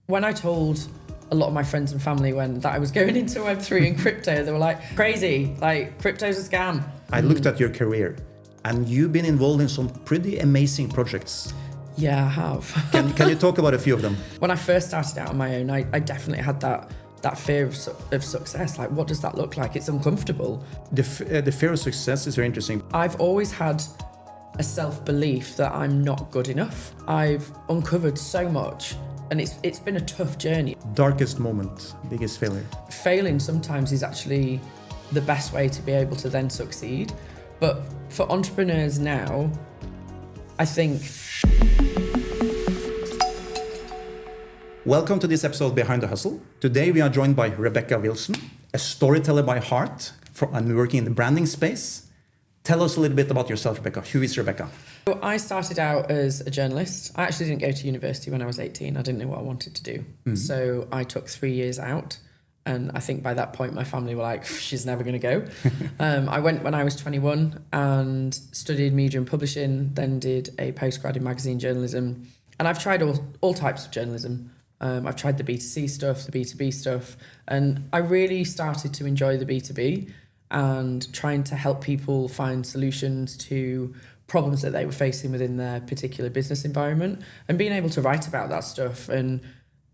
When I told a lot of my friends and family that I was going into Web3 and crypto, they were like, crazy, like crypto's a scam. I looked at your career and you've been involved in some pretty amazing projects. Yeah, I have. Can you talk about a few of them? When I first started out on my own, I definitely had that fear of success. Like, what does that look like? It's uncomfortable. The fear of success is very interesting. I've always had a self-belief that I'm not good enough. I've uncovered so much, and it's been a tough journey. Darkest moment, biggest failure. Failing sometimes is actually the best way to be able to then succeed. But for entrepreneurs now, I think... Welcome to this episode of Behind the Hustle. Today we are joined by Rebecca Wilson, a storyteller by heart and working in the branding space. Tell us a little bit about yourself, Rebecca. Who is Rebecca? So I started out as a journalist. I actually didn't go to university when I was 18. I didn't know what I wanted to do. Mm-hmm. So I took 3 years out. And I think by that point, my family were like, she's never going to go. I went when I was 21 and studied media and publishing, then did a postgrad in magazine journalism. And I've tried all types of journalism. I've tried the B2C stuff, the B2B stuff. And I really started to enjoy the B2B and trying to help people find solutions to problems that they were facing within their particular business environment, and being able to write about that stuff and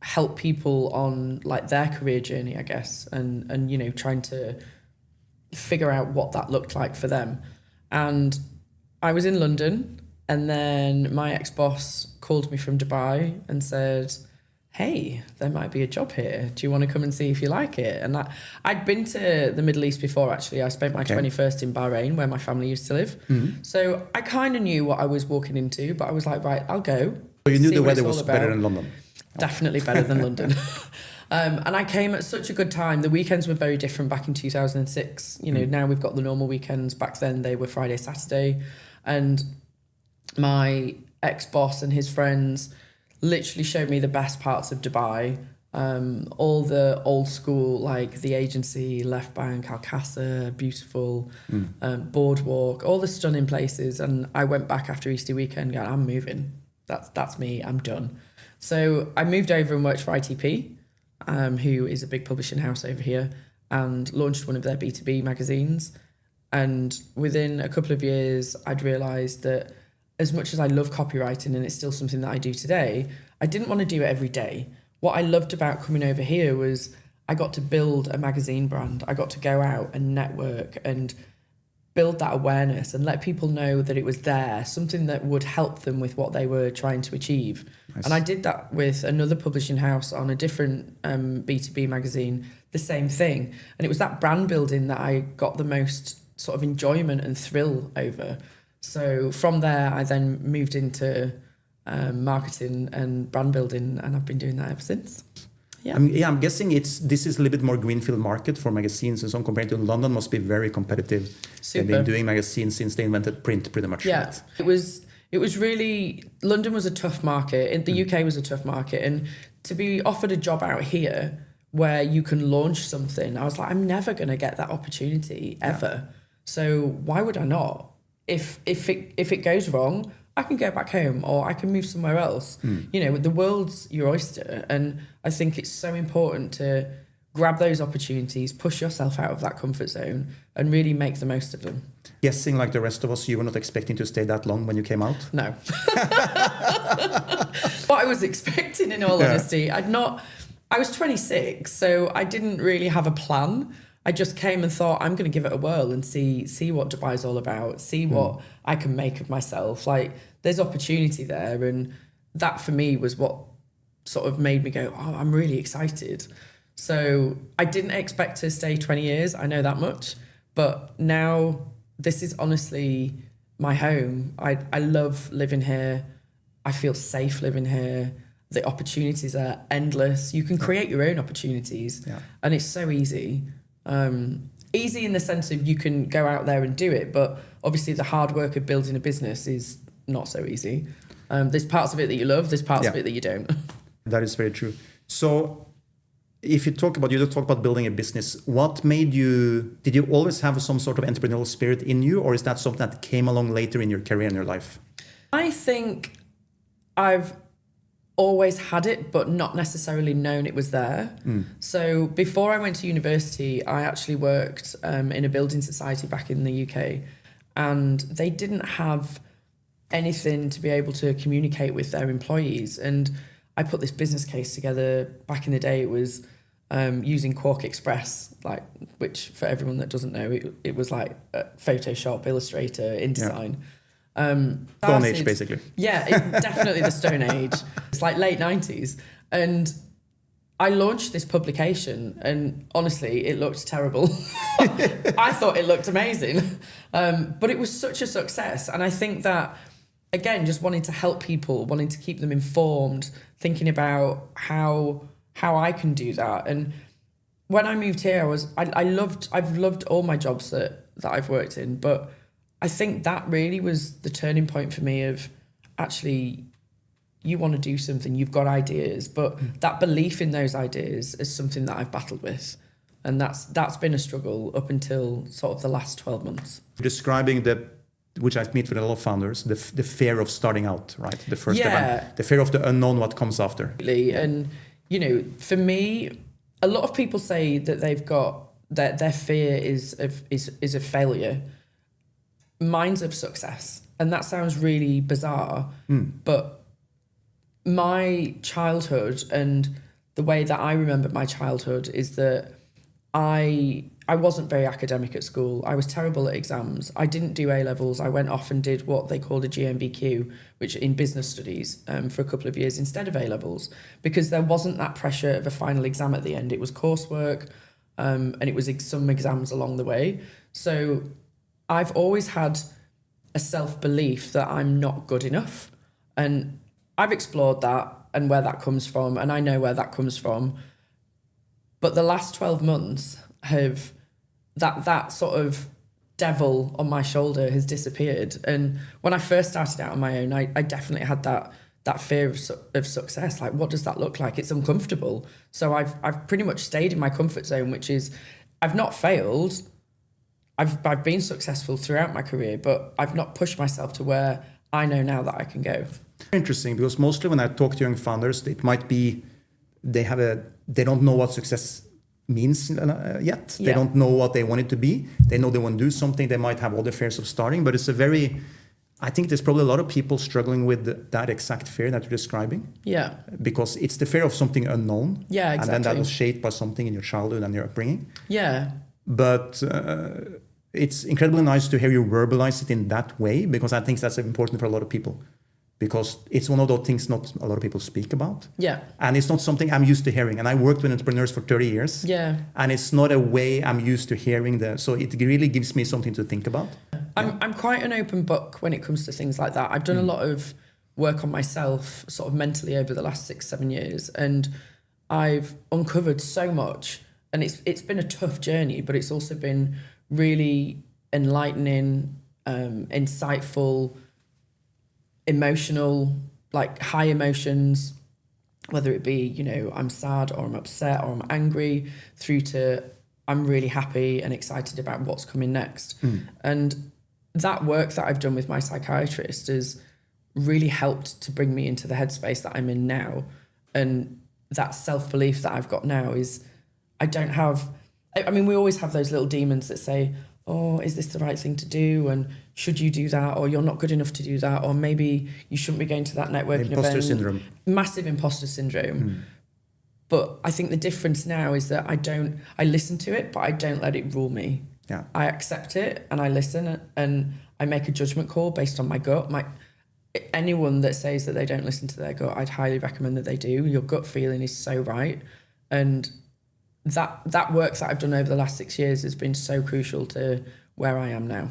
help people on like their career journey, I guess, and you know, trying to figure out what that looked like for them. And I was in London, and then my ex-boss called me from Dubai and said, hey, there might be a job here. Do you want to come and see if you like it? And I'd been to the Middle East before, actually. I spent my 21st in Bahrain, where my family used to live. Mm-hmm. So I kind of knew what I was walking into, but I was like, right, I'll go. So you knew the weather was better than London? Definitely better than London. And I came at such a good time. The weekends were very different back in 2006. You know, now we've got the normal weekends. Back then they were Friday, Saturday. And my ex-boss and his friends literally showed me the best parts of Dubai. All the old school, like the agency, Left Bank, Al Qasr, beautiful, boardwalk, all the stunning places. And I went back after Easter weekend going, I'm moving. That's me, I'm done. So I moved over and worked for ITP, who is a big publishing house over here, and launched one of their B2B magazines. And within a couple of years, I'd realised that as much as I love copywriting, and it's still something that I do today, I didn't want to do it every day. What I loved about coming over here was I got to build a magazine brand. I got to go out and network and build that awareness and let people know that it was there, something that would help them with what they were trying to achieve. Nice. And I did that with another publishing house on a different B2B magazine, the same thing. And it was that brand building that I got the most sort of enjoyment and thrill over. So from there, I then moved into marketing and brand building, and I've been doing that ever since. Yeah. I'm guessing this is a little bit more greenfield market for magazines and so on, compared to London. Must be very competitive. Super. They've been doing magazines since they invented print, pretty much. Yeah, right? It was really, London was a tough market. The UK was a tough market, and to be offered a job out here where you can launch something, I was like, I'm never going to get that opportunity ever. Yeah. So why would I not? If it goes wrong, I can go back home or I can move somewhere else. You know, the world's your oyster. And I think it's so important to grab those opportunities, push yourself out of that comfort zone and really make the most of them. Guessing like the rest of us, you were not expecting to stay that long when you came out? No. What I was expecting, in all honesty, I was 26, so I didn't really have a plan. I just came and thought, I'm going to give it a whirl and see what Dubai's all about, see what I can make of myself. Like, there's opportunity there. And that for me was what sort of made me go, oh, I'm really excited. So I didn't expect to stay 20 years. I know that much. But now this is honestly my home. I love living here. I feel safe living here. The opportunities are endless. You can create your own opportunities. Yeah. And it's so easy. Easy in the sense of you can go out there and do it, but obviously the hard work of building a business is not so easy. There's parts of it that you love, there's parts of it that you don't. That is very true. So if you talk about building a business, what made did you always have some sort of entrepreneurial spirit in you, or is that something that came along later in your career and your life? I think I've always had it, but not necessarily known it was there. So before I went to university, I actually worked in a building society back in the UK, and they didn't have anything to be able to communicate with their employees. And I put this business case together. Back in the day, it was using Quark Express, like, which for everyone that doesn't know, it was like Photoshop, Illustrator, InDesign. Stone Age, basically. Yeah, definitely the Stone Age. It's like late 90s. And I launched this publication, and honestly, it looked terrible. I thought it looked amazing. But it was such a success. And I think that, again, just wanting to help people, wanting to keep them informed, thinking about how I can do that. And when I moved here, I've loved all my jobs that I've worked in, but I think that really was the turning point for me of actually, you want to do something, you've got ideas, but that belief in those ideas is something that I've battled with. And that's been a struggle up until sort of the last 12 months. Describing which I meet with a lot of founders, the fear of starting out, right? The first step, the fear of the unknown, what comes after. And, you know, for me, a lot of people say that they've got, that their fear is a failure. Mine's of success. And that sounds really bizarre, but my childhood and the way that I remember my childhood is that I wasn't very academic at school. I was terrible at exams. I didn't do A-levels. I went off and did what they called a GMBQ, which in business studies, for a couple of years instead of A-levels, because there wasn't that pressure of a final exam at the end. It was coursework, and it was some exams along the way. So I've always had a self-belief that I'm not good enough. And I've explored that and where that comes from, and I know where that comes from. But the last 12 months have, that sort of devil on my shoulder has disappeared. And when I first started out on my own, I definitely had that fear of success. Like, what does that look like? It's uncomfortable. So I've pretty much stayed in my comfort zone, which is, I've not failed. I've been successful throughout my career, but I've not pushed myself to where I know now that I can go. Interesting, because mostly when I talk to young founders, it might be they don't know what success means yet. They don't know what they want it to be. They know they want to do something. They might have all the fears of starting, but I think there's probably a lot of people struggling with that exact fear that you're describing. Yeah. Because it's the fear of something unknown. Yeah, exactly. And then that was shaped by something in your childhood and your upbringing. Yeah. But it's incredibly nice to hear you verbalize it in that way, because I think that's important for a lot of people. Because it's one of those things not a lot of people speak about. Yeah. And it's not something I'm used to hearing. And I worked with entrepreneurs for 30 years. Yeah. And it's not a way I'm used to hearing so it really gives me something to think about. I'm quite an open book when it comes to things like that. I've done a lot of work on myself sort of mentally over the last 6-7 years. And I've uncovered so much. And it's been a tough journey, but it's also been really enlightening, insightful, emotional, like high emotions, whether it be, you know, I'm sad or I'm upset or I'm angry, through to I'm really happy and excited about what's coming next. And that work that I've done with my psychiatrist has really helped to bring me into the headspace that I'm in now. And that self-belief that I've got now is, I mean, we always have those little demons that say, oh, is this the right thing to do? And should you do that? Or you're not good enough to do that? Or maybe you shouldn't be going to that networking event. Imposter syndrome. Massive imposter syndrome. But I think the difference now is that I listen to it, but I don't let it rule me. Yeah. I accept it and I listen and I make a judgment call based on my gut. Anyone that says that they don't listen to their gut, I'd highly recommend that they do. Your gut feeling is so right. And that work that I've done over the last 6 years has been so crucial to where I am now.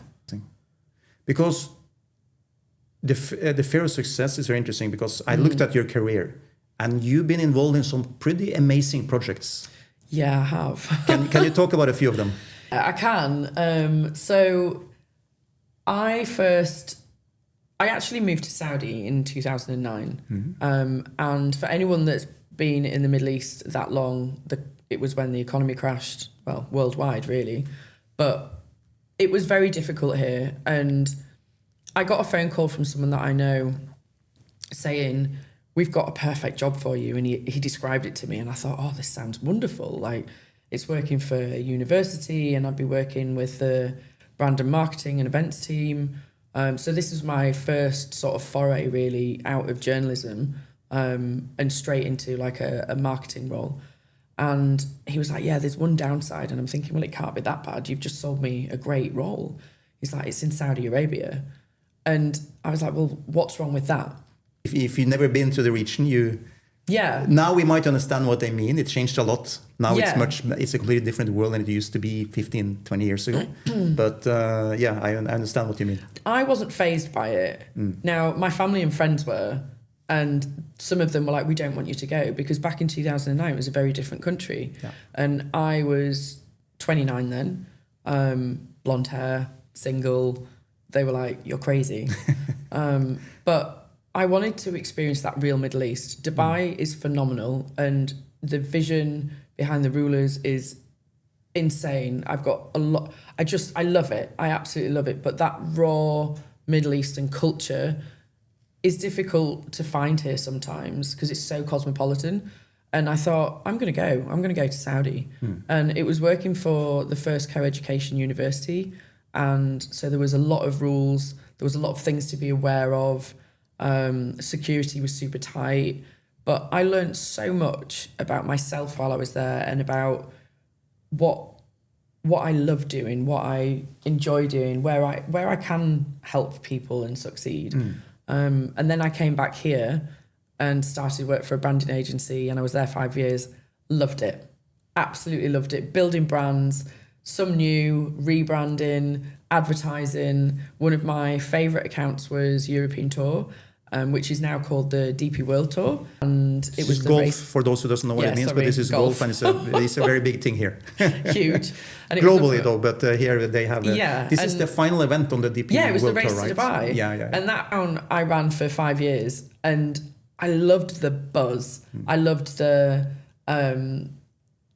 Because the fear of success is very interesting, because I looked at your career and you've been involved in some pretty amazing projects. Yeah, I have. Can you talk about a few of them? I can. So I actually moved to Saudi in 2009. And for anyone that's been in the Middle East that long, it was when the economy crashed, well, worldwide really. But it was very difficult here. And I got a phone call from someone that I know saying, we've got a perfect job for you. And he described it to me and I thought, oh, this sounds wonderful. Like it's working for a university and I'd be working with the brand and marketing and events team. So this is my first sort of foray really out of journalism and straight into like a marketing role. And he was like, yeah, there's one downside. And I'm thinking, well, it can't be that bad. You've just sold me a great role. He's like, it's in Saudi Arabia. And I was like, well, what's wrong with that? If you've never been to the region, now we might understand what they mean. It changed a lot. Now it's a completely different world than it used to be 15, 20 years ago. But I understand what you mean. I wasn't fazed by it. Now, my family and friends were, and some of them were like, we don't want you to go, because back in 2009, it was a very different country. Yeah. And I was 29 then, blonde hair, single. They were like, you're crazy. But I wanted to experience that real Middle East. Dubai is phenomenal and the vision behind the rulers is insane. I've got a lot. I love it. I absolutely love it. But that raw Middle Eastern culture is difficult to find here sometimes because it's so cosmopolitan. And I thought, I'm going to go to Saudi. And it was working for the first co-education university. And so there was a lot of rules. There was a lot of things to be aware of. Security was super tight, but I learned so much about myself while I was there and about what I love doing, what I enjoy doing, where I can help people and succeed. And then I came back here and started work for a branding agency and I was there 5 years. Loved it. Absolutely loved it. Building brands, some new, rebranding, advertising. One of my favourite accounts was European Tour, which is now called the DP World Tour. And it was golf, race. for those who doesn't know what it means, but this is golf and it's a very big thing here. Huge. And globally though, but here they have this is the final event on the DP World Tour, right? Yeah, it was the race to Dubai. Yeah. And that town I ran for 5 years and I loved the buzz. I loved the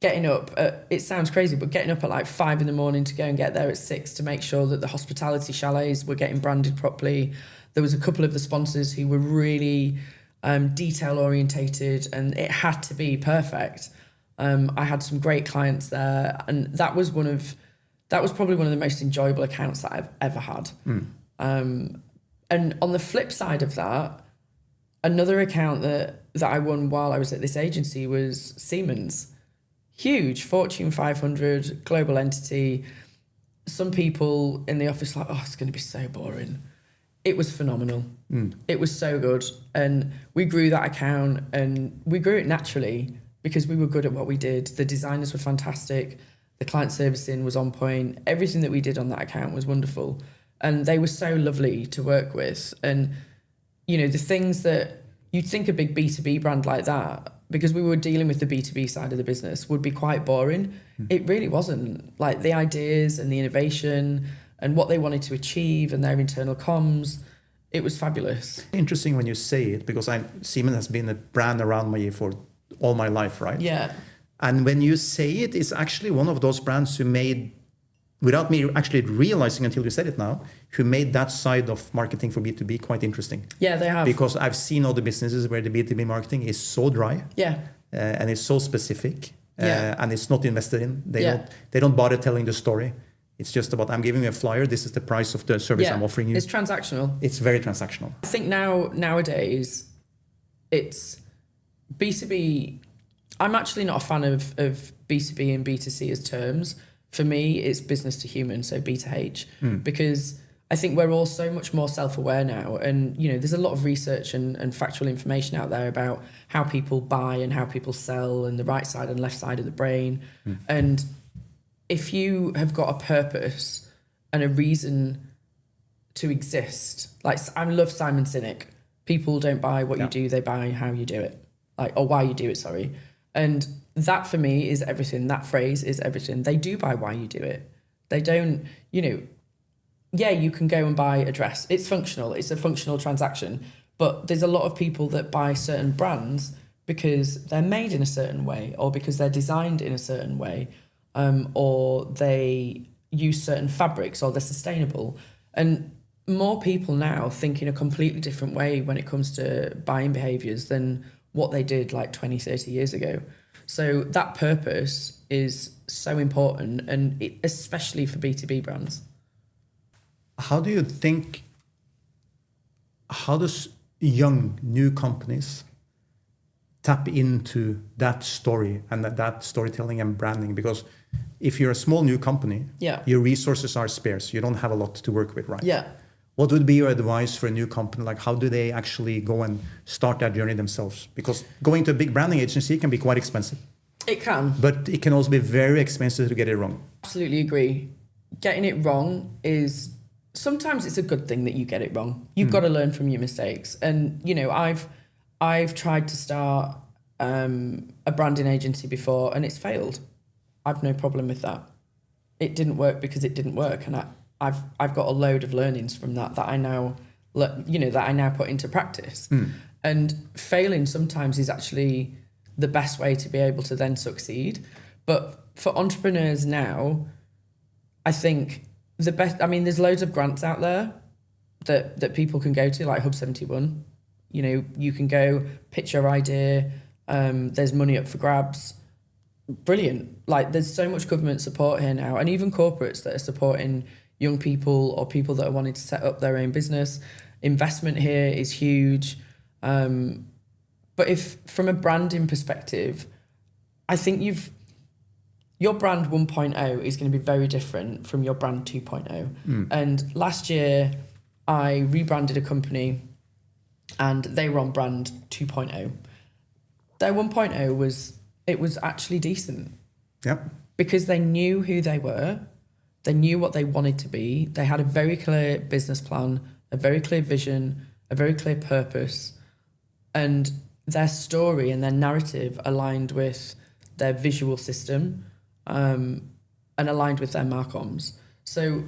getting up it sounds crazy, but getting up at like 5 a.m. to go and get there at 6 to make sure that the hospitality chalets were getting branded properly. There was a couple of the sponsors who were really detail orientated and it had to be perfect. I had some great clients there and that was probably one of the most enjoyable accounts that I've ever had. And on the flip side of that, another account that I won while I was at this agency was Siemens. Huge, Fortune 500, global entity. Some people in the office like, oh, it's going to be so boring. It was phenomenal. It was so good. And we grew that account and we grew it naturally because we were good at what we did. The designers were fantastic. The client servicing was on point. Everything that we did on that account was wonderful. And they were so lovely to work with. And, you know, the things that you'd think a big B2B brand like that, because we were dealing with the B2B side of the business, would be quite boring. It really wasn't. Like the ideas and the innovation and what they wanted to achieve and their internal comms, it was fabulous. Interesting when you say it, because Siemens has been a brand around me for all my life, right? Yeah. And when you say it, it's actually one of those brands who made, without me actually realizing until you said it now, who made that side of marketing for B2B quite interesting. Yeah, they have. Because I've seen other businesses where the B2B marketing is so dry. Yeah. And it's so specific. Yeah. And it's not invested in. They don't bother telling the story. It's just about, I'm giving you a flyer, this is the price of the service I'm offering you. It's transactional. It's very transactional. I think nowadays, it's B2B. I'm actually not a fan of B2B and B2C as terms. For me, it's business to human, so B to H, because I think we're all so much more self-aware now. And, you know, there's a lot of research and factual information out there about how people buy and how people sell and the right side and left side of the brain. And if you have got a purpose and a reason to exist, like I love Simon Sinek, people don't buy what you do, they buy how you do it, or why you do it, sorry. And that for me is everything. That phrase is everything. They do buy why you do it. They don't, you know, you can go and buy a dress. It's functional. It's a functional transaction. But there's a lot of people that buy certain brands because they're made in a certain way or because they're designed in a certain way. Or they use certain fabrics or they're sustainable. And more people now think in a completely different way when it comes to buying behaviors than what they did like 20, 30 years ago. So that purpose is so important, and especially for B2B brands. How do you think, how does young new companies tap into that story and that storytelling and branding? Because if you're a small new company, your resources are sparse. You don't have a lot to work with, right? Yeah. What would be your advice for a new company? Like, how do they actually go and start that journey themselves? Because going to a big branding agency can be quite expensive. It can. But it can also be very expensive to get it wrong. Absolutely agree. Getting it wrong is, sometimes it's a good thing that you get it wrong. You've got to learn from your mistakes. And, you know, I've tried to start a branding agency before and it's failed. I've no problem with that. It didn't work because it didn't work. And I've got a load of learnings from that I now, that I now put into practice. And failing sometimes is actually the best way to be able to then succeed. But for entrepreneurs now, I think the best, I mean, there's loads of grants out there that people can go to, like Hub 71. You know, you can go pitch your idea. There's money up for grabs. Brilliant. Like, there's so much government support here now, and even corporates that are supporting young people or people that are wanting to set up their own business. Investment here is huge. But if from a branding perspective, I think your brand 1.0 is going to be very different from your brand 2.0. And last year I rebranded a company and they were on brand 2.0. Their 1.0 was actually decent. Yep. Because they knew who they were, they knew what they wanted to be, they had a very clear business plan, a very clear vision, a very clear purpose, and their story and their narrative aligned with their visual system, and aligned with their marcoms. So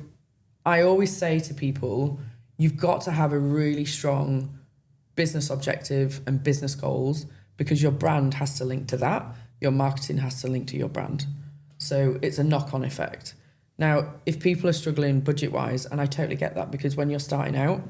I always say to people, you've got to have a really strong business objective and business goals, because your brand has to link to that. Your marketing has to link to your brand. So it's a knock-on effect. Now, if people are struggling budget-wise, and I totally get that, because when you're starting out,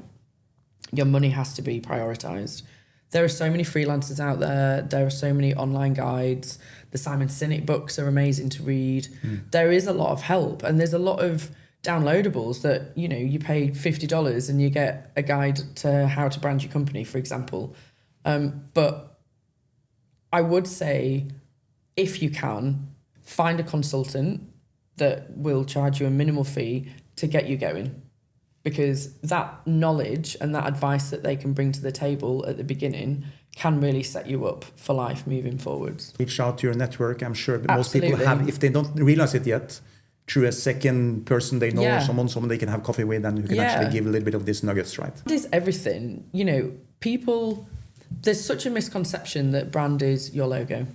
your money has to be prioritized. There are so many freelancers out there. There are so many online guides. The Simon Sinek books are amazing to read. There is a lot of help, and there's a lot of downloadables that, you know, you pay $50 and you get a guide to how to brand your company, for example. But I would say, if you can, find a consultant that will charge you a minimal fee to get you going. Because that knowledge and that advice that they can bring to the table at the beginning can really set you up for life moving forwards. Reach out to your network. I'm sure that Absolutely. most people have, if they don't realize it yet, through a second person they know, or someone they can have coffee with, and who can actually give a little bit of these nuggets, right? Brand is everything. You know, people, there's such a misconception that brand is your logo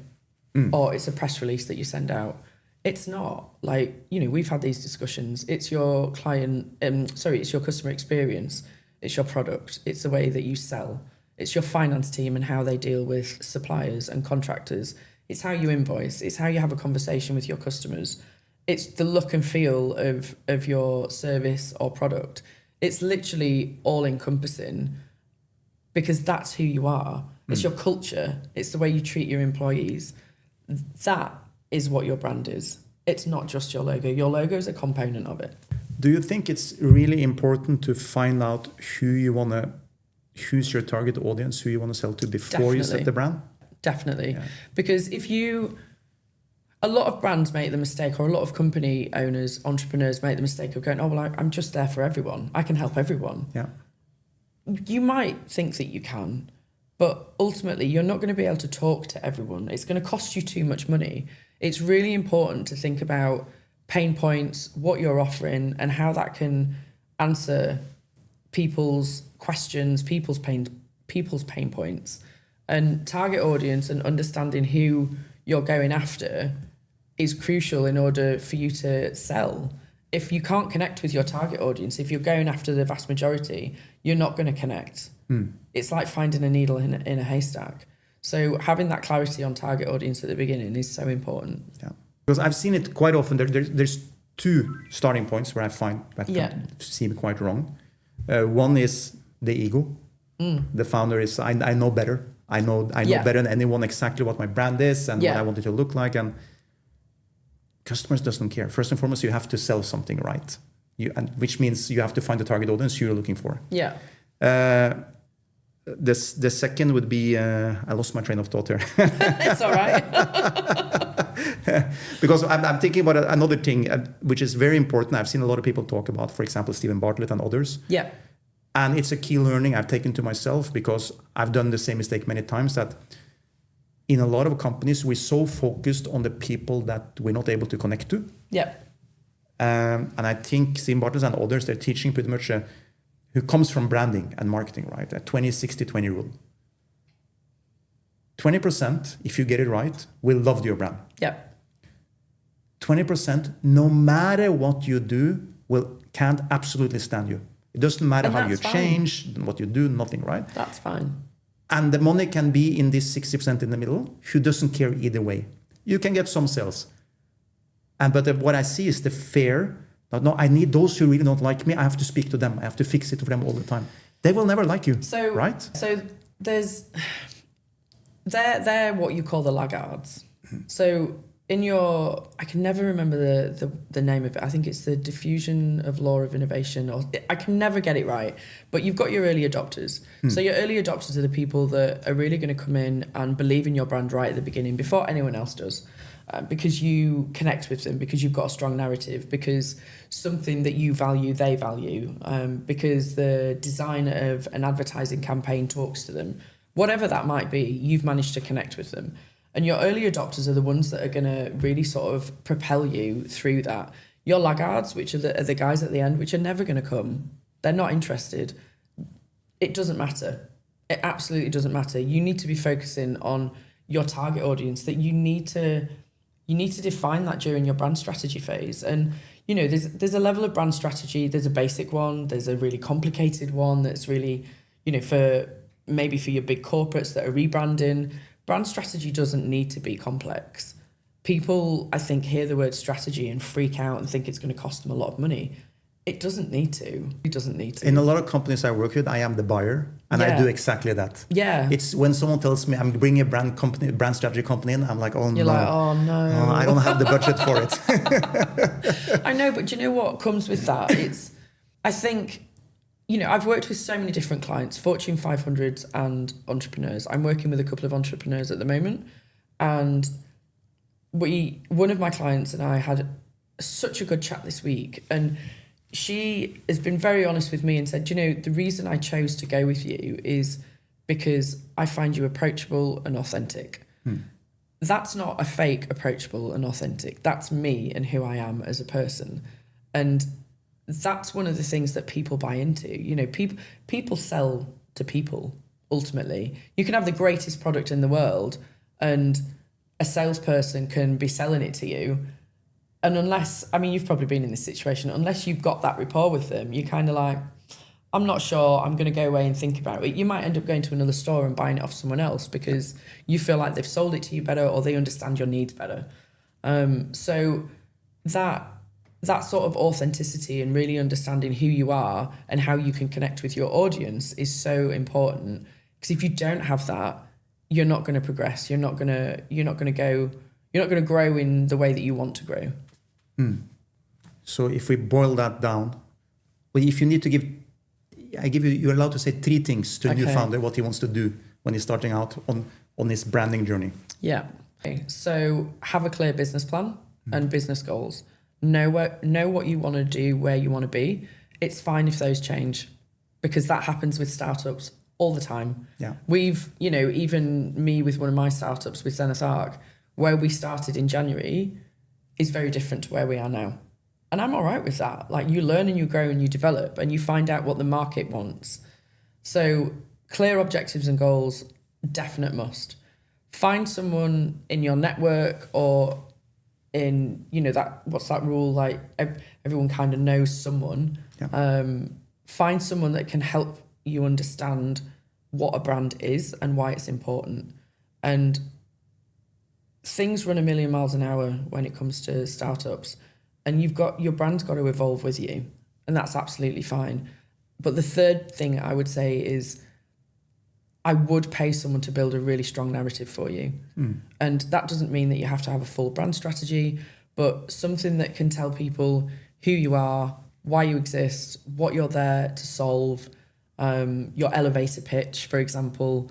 or it's a press release that you send out. It's not. Like, you know, we've had these discussions. It's your it's your customer experience. It's your product. It's the way that you sell. It's your finance team and how they deal with suppliers and contractors. It's how you invoice. It's how you have a conversation with your customers. It's the look and feel of your service or product. It's literally all encompassing, because that's who you are. It's your culture. It's the way you treat your employees. That is what your brand is. It's not just your logo. Your logo is a component of it. Do you think it's really important to find out who's your target audience, who you want to sell to before you set the brand? Definitely. Yeah. Because a lot of brands make the mistake, or a lot of company owners, entrepreneurs make the mistake of going, oh, well, I'm just there for everyone. I can help everyone. Yeah. You might think that you can, but ultimately you're not going to be able to talk to everyone. It's going to cost you too much money. It's really important to think about pain points, what you're offering, and how that can answer people's questions, people's pain points. And target audience and understanding who you're going after is crucial in order for you to sell. If you can't connect with your target audience, if you're going after the vast majority, you're not going to connect. It's like finding a needle in a haystack. So having that clarity on target audience at the beginning is so important. Yeah, because I've seen it quite often. There's two starting points where I find that seem quite wrong. One is the ego. The founder is, I know better. I know better than anyone exactly what my brand is and what I want it to look like. And customers doesn't care. First and foremost, you have to sell something right. Which means you have to find the target audience you're looking for. Yeah. The second would be, I lost my train of thought here. It's all right. Because I'm thinking about another thing, which is very important. I've seen a lot of people talk about, for example, Stephen Bartlett and others. Yeah. And it's a key learning I've taken to myself because I've done the same mistake many times, that in a lot of companies, we're so focused on the people that we're not able to connect to. Yeah. And I think Stephen Bartlett and others, they're teaching pretty much who comes from branding and marketing, right? A 20-60-20 rule. 20%, if you get it right, will love your brand. Yeah. 20%, no matter what you do, can't absolutely stand you. It doesn't matter how you change, what you do, nothing, right? That's fine. And the money can be in this 60% in the middle, who doesn't care either way. You can get some sales. But what I see is the fear. No, I need those who really don't like me. I have to speak to them. I have to fix it for them all the time. They will never like you, right? So they're what you call the laggards. So I can never remember the name of it. I think it's the diffusion of law of innovation, or I can never get it right. But you've got your early adopters. So your early adopters are the people that are really going to come in and believe in your brand right at the beginning before anyone else does. Because you connect with them, because you've got a strong narrative, because something that you value, they value, because the design of an advertising campaign talks to them. Whatever that might be, you've managed to connect with them. And your early adopters are the ones that are going to really sort of propel you through that. Your laggards, which are the guys at the end, which are never going to come. They're not interested. It doesn't matter. It absolutely doesn't matter. You need to be focusing on your target audience, that you need to define that during your brand strategy phase. And, there's a level of brand strategy. There's a basic one. There's a really complicated one that's really, for your big corporates that are rebranding. Brand strategy doesn't need to be complex. People, I think, hear the word strategy and freak out and think it's going to cost them a lot of money. It doesn't need to. It doesn't need to. In a lot of companies I work with, I am the buyer, and I do exactly that. Yeah. It's when someone tells me I'm bringing a brand strategy company in, I'm like, You're like, oh no. Oh, I don't have the budget for it. I know, but do you know what comes with that? I think, I've worked with so many different clients, Fortune 500s and entrepreneurs. I'm working with a couple of entrepreneurs at the moment. And one of my clients and I had such a good chat this week. And she has been very honest with me and said, the reason I chose to go with you is because I find you approachable and authentic. That's not a fake approachable and authentic. That's me and who I am as a person. And that's one of the things that people buy into. People sell to people, ultimately. You can have the greatest product in the world and a salesperson can be selling it to you. And you've probably been in this situation, unless you've got that rapport with them, you're kind of like, I'm not sure, I'm going to go away and think about it. You might end up going to another store and buying it off someone else because you feel like they've sold it to you better or they understand your needs better. So that sort of authenticity and really understanding who you are and how you can connect with your audience is so important. Because if you don't have that, you're not going to progress. You're not going to grow in the way that you want to grow. So if we boil that down, if you need to you're allowed to say 3 things to a new founder, what he wants to do when he's starting out on his branding journey. Yeah. Okay. So have a clear business plan and business goals. Know what you want to do, where you want to be. It's fine if those change, because that happens with startups all the time. Yeah. We've, even me with one of my startups with Zenith Arc, where we started in January is very different to where we are now. And I'm all right with that. Like, you learn and you grow and you develop and you find out what the market wants. So clear objectives and goals, definite must. Find someone in your network or in, what's that rule? Like everyone kind of knows someone. Yeah. Find someone that can help you understand what a brand is and why it's important. And things run a million miles an hour when it comes to startups, and your brand's got to evolve with you, and that's absolutely fine. But the third thing I would say is I would pay someone to build a really strong narrative for you. And that doesn't mean that you have to have a full brand strategy, but something that can tell people who you are, why you exist, what you're there to solve, your elevator pitch, for example,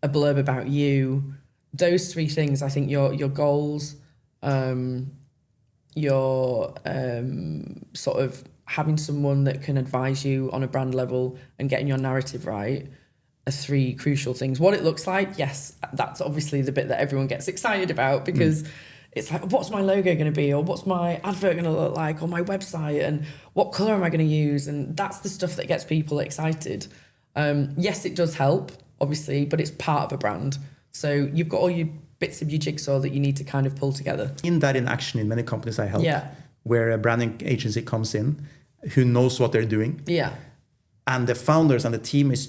a blurb about you. Those three things, I think your goals, your sort of having someone that can advise you on a brand level and getting your narrative right are three crucial things. What it looks like, yes, that's obviously the bit that everyone gets excited about, because it's like, what's my logo going to be, or what's my advert going to look like, or my website, and what color am I going to use? And that's the stuff that gets people excited. Yes, it does help, obviously, but it's part of a brand. So you've got all your bits of your jigsaw that you need to kind of pull together. In that in action in many companies I help, where a branding agency comes in who knows what they're doing. Yeah. And the founders and the team is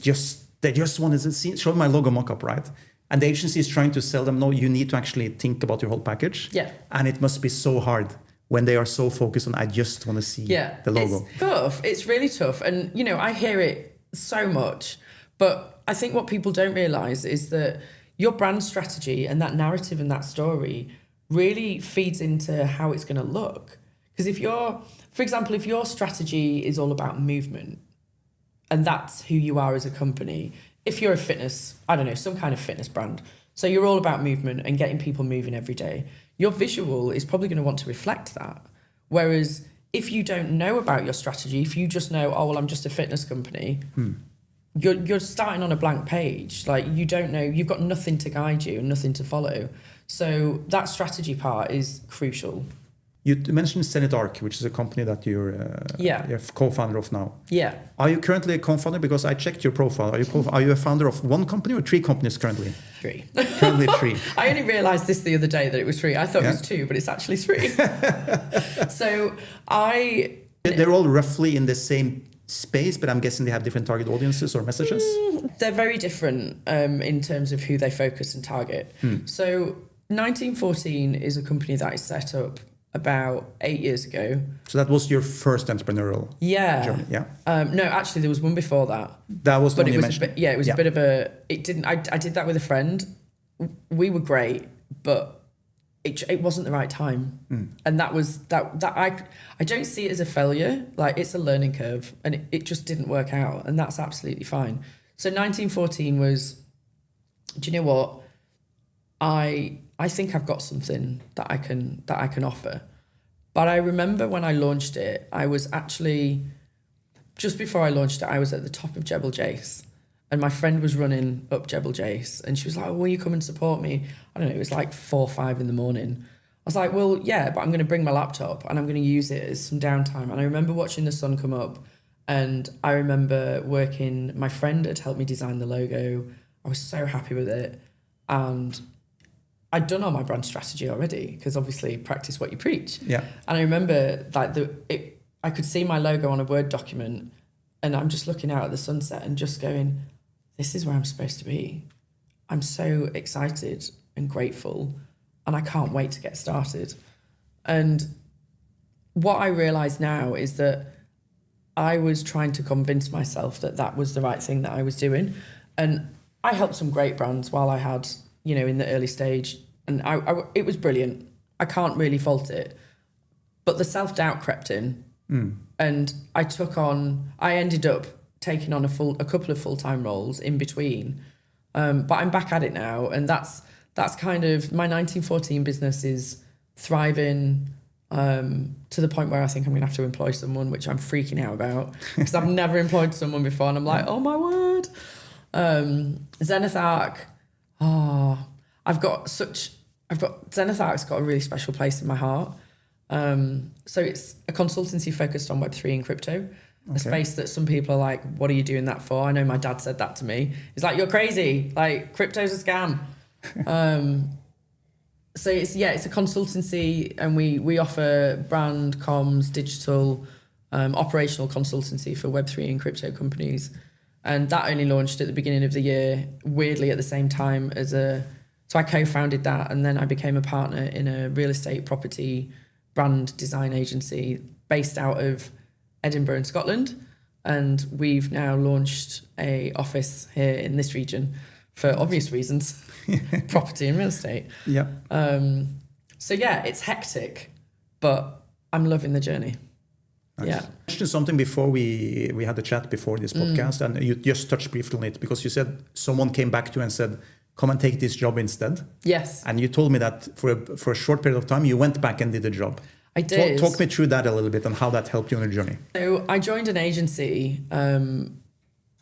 they just want to see, show my logo mockup, right? And the agency is trying to sell them, no, you need to actually think about your whole package. Yeah. And it must be so hard when they are so focused on, I just want to see the logo. It's tough. It's really tough. And, you know, I hear it so much, but I think what people don't realize is that your brand strategy and that narrative and that story really feeds into how it's going to look. Because for example, if your strategy is all about movement, and that's who you are as a company, if you're a fitness, I don't know, some kind of fitness brand, so you're all about movement and getting people moving every day, your visual is probably going to want to reflect that. Whereas if you don't know about your strategy, if you just know, oh, well, I'm just a fitness company, you're starting on a blank page. Like, you don't know, you've got nothing to guide you and nothing to follow. So that strategy part is crucial. You mentioned Zenith Arc, which is a company that you're co-founder of now. Yeah. Are you currently a co-founder? Because I checked your profile. Are you a founder of one company or three companies currently? 3. Currently 3. I only realised this the other day that it was 3. I thought it was 2, but it's actually 3. So They're all roughly in the same space, but I'm guessing they have different target audiences or messages? They're very different in terms of who they focus and target. So 1914 is a company that I set up about 8 years ago. So that was your first entrepreneurial journey? Yeah. No, actually, there was one before that. That was the one you mentioned. It was a bit of a... I did that with a friend. We were great, but it wasn't the right time. And that was... I don't see it as a failure. Like, it's a learning curve, and it just didn't work out, and that's absolutely fine. So 1914 was... Do you know what? I think I've got something that I can offer. But I remember when I launched it, I was actually, just before I launched it, I was at the top of Jebel Jais, and my friend was running up Jebel Jais, and she was like, will you come and support me? I don't know, it was like 4 or 5 in the morning. I was like, well, yeah, but I'm going to bring my laptop and I'm going to use it as some downtime. And I remember watching the sun come up, and I remember my friend had helped me design the logo. I was so happy with it. And I'd done all my brand strategy already, because obviously practice what you preach. Yeah. And I remember I could see my logo on a Word document, and I'm just looking out at the sunset and just going, this is where I'm supposed to be. I'm so excited and grateful, and I can't wait to get started. And what I realise now is that I was trying to convince myself that that was the right thing that I was doing. And I helped some great brands while I had, in the early stage, and it was brilliant. I can't really fault it. But the self-doubt crept in, and I ended up taking on a couple of full-time roles in between. But I'm back at it now, and that's kind of, my 1914 business is thriving to the point where I think I'm going to have to employ someone, which I'm freaking out about, because I've never employed someone before, and I'm like, oh my word. Zenith Arc, Zenith Arc's got a really special place in my heart. So it's a consultancy focused on Web3 and crypto, a space that some people are like, what are you doing that for? I know my dad said that to me. He's like, you're crazy. Like, crypto's a scam. So it's a consultancy, and we offer brand, comms, digital, operational consultancy for Web3 and crypto companies. And that only launched at the beginning of the year, weirdly at the same time so I co-founded that, and then I became a partner in a real estate property brand design agency based out of Edinburgh in Scotland. and we've now launched a office here in this region for obvious reasons, property and real estate. Yeah. So yeah, it's hectic, but I'm loving the journey. Nice. Yeah. You mentioned something before we had a chat before this podcast, and you just touched briefly on it because you said someone came back to you and said, come and take this job instead. Yes. And you told me that for a short period of time, you went back and did the job. I did. Talk me through that a little bit and how that helped you on your journey. So I joined an agency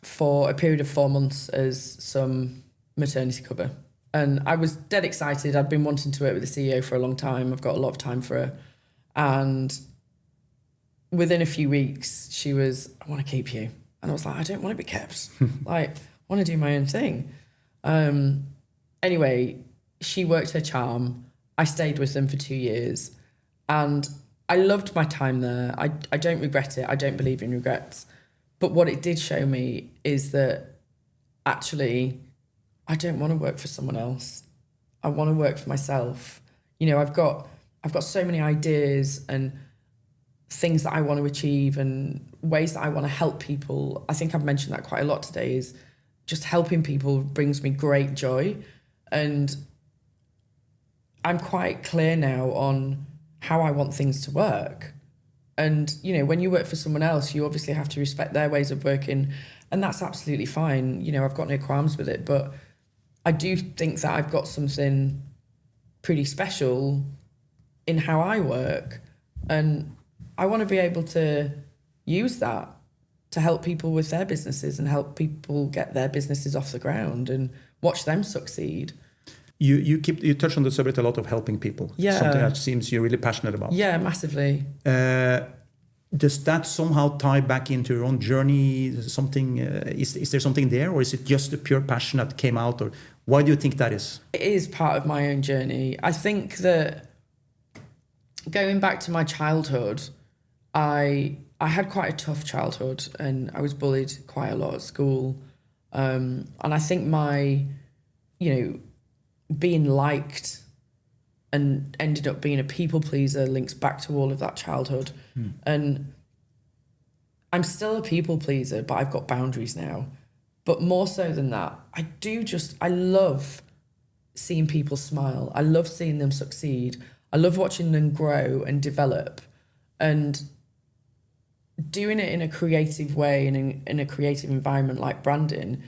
for a period of 4 months as some maternity cover. And I was dead excited. I'd been wanting to work with the CEO for a long time. I've got a lot of time for her. And within a few weeks, she was, I want to keep you. And I was like, I don't want to be kept. Like, I want to do my own thing. Anyway, she worked her charm. I stayed with them for 2 years. And I loved my time there. I don't regret it. I don't believe in regrets. But what it did show me is that actually, I don't want to work for someone else. I want to work for myself. You know, I've got so many ideas and things that I want to achieve and ways that I want to help people. I think I've mentioned that quite a lot today, is just helping people brings me great joy. And I'm quite clear now on how I want things to work. And, you know, when you work for someone else, you obviously have to respect their ways of working, and that's absolutely fine. You know, I've got no qualms with it, but I do think that I've got something pretty special in how I work, and I want to be able to use that to help people with their businesses and help people get their businesses off the ground and watch them succeed. You touch on the subject a lot of helping people. Yeah. Something that seems you're really passionate about. Yeah, massively. Does that somehow tie back into your own journey? Something is there something there, or is it just a pure passion that came out? Or why do you think that is? It is part of my own journey. I think that going back to my childhood, I had quite a tough childhood, and I was bullied quite a lot at school. And I think my, you know, being liked and ended up being a people pleaser links back to all of that childhood. And I'm still a people pleaser, but I've got boundaries now. But more so than that, I love seeing people smile. I love seeing them succeed. I love watching them grow and develop, and doing it in a creative way and in a creative environment like branding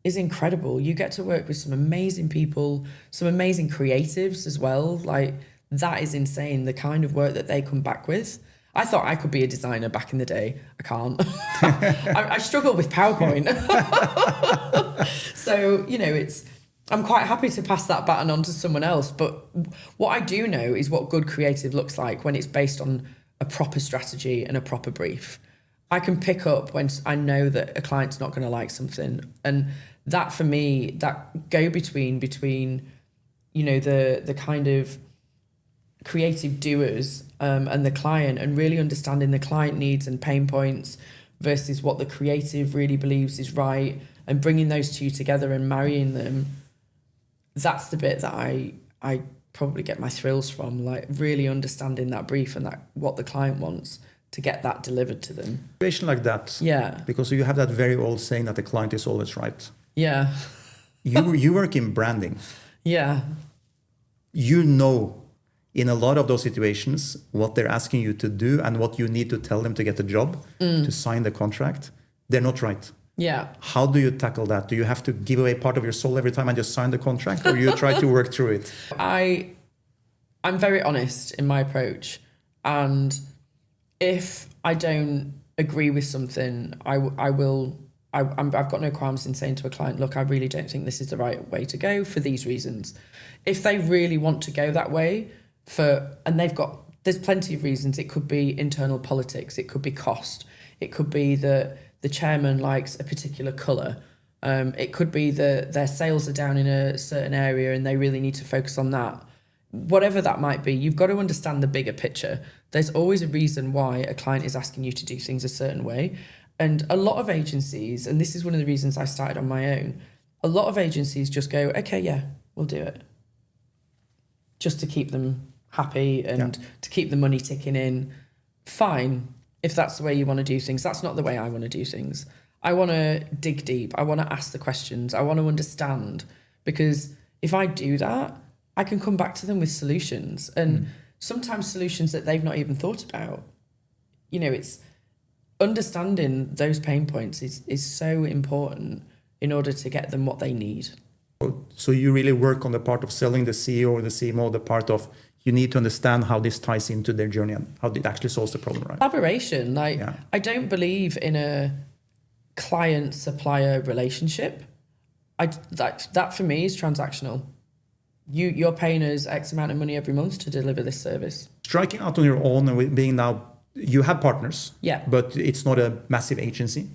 is incredible. You get to work with some amazing people, some amazing creatives as well. Like, that is insane, the kind of work that they come back with. I thought I could be a designer back in the day. I can't. I struggle with PowerPoint. So, you know, I'm quite happy to pass that baton on to someone else. But what I do know is what good creative looks like when it's based on a proper strategy and a proper brief. I can pick up when I know that a client's not going to like something. And that, for me, that go-between between, you know, the kind of creative doers and the client, and really understanding the client needs and pain points versus what the creative really believes is right, and bringing those two together and marrying them, that's the bit that I probably get my thrills from, like really understanding that brief and that what the client wants to get that delivered to them. Situation like that. Yeah. Because you have that very old saying that the client is always right. Yeah. You work in branding. Yeah. You know, in a lot of those situations, what they're asking you to do and what you need to tell them to get the job, to sign the contract, they're not right. Yeah. How do you tackle that? Do you have to give away part of your soul every time and just sign the contract, or you try to work through it? I'm very honest in my approach, and if I don't agree with something, I've got no qualms in saying to a client, look, I really don't think this is the right way to go for these reasons. If they really want to go that way, there's plenty of reasons. It could be internal politics, it could be cost, it could be that the chairman likes a particular colour, it could be that their sales are down in a certain area and they really need to focus on that. Whatever that might be, you've got to understand the bigger picture. There's always a reason why a client is asking you to do things a certain way. And a lot of agencies, and this is one of the reasons I started on my own, a lot of agencies just go, okay, yeah, we'll do it. Just to keep them happy and to keep the money ticking in. Fine. if that's the way you want to do things. That's not the way I want to do things. I want to dig deep. I want to ask the questions. I want to understand, because if I do that, I can come back to them with solutions, and sometimes solutions that they've not even thought about. You know, it's understanding those pain points is so important in order to get them what they need. So you really work on the part of selling the CEO or the CMO, the part of you need to understand how this ties into their journey and how it actually solves the problem, right? Collaboration. Like, I don't believe in a client-supplier relationship. That for me is transactional. You're paying us X amount of money every month to deliver this service. Striking out on your own and being now, you have partners, yeah, but it's not a massive agency.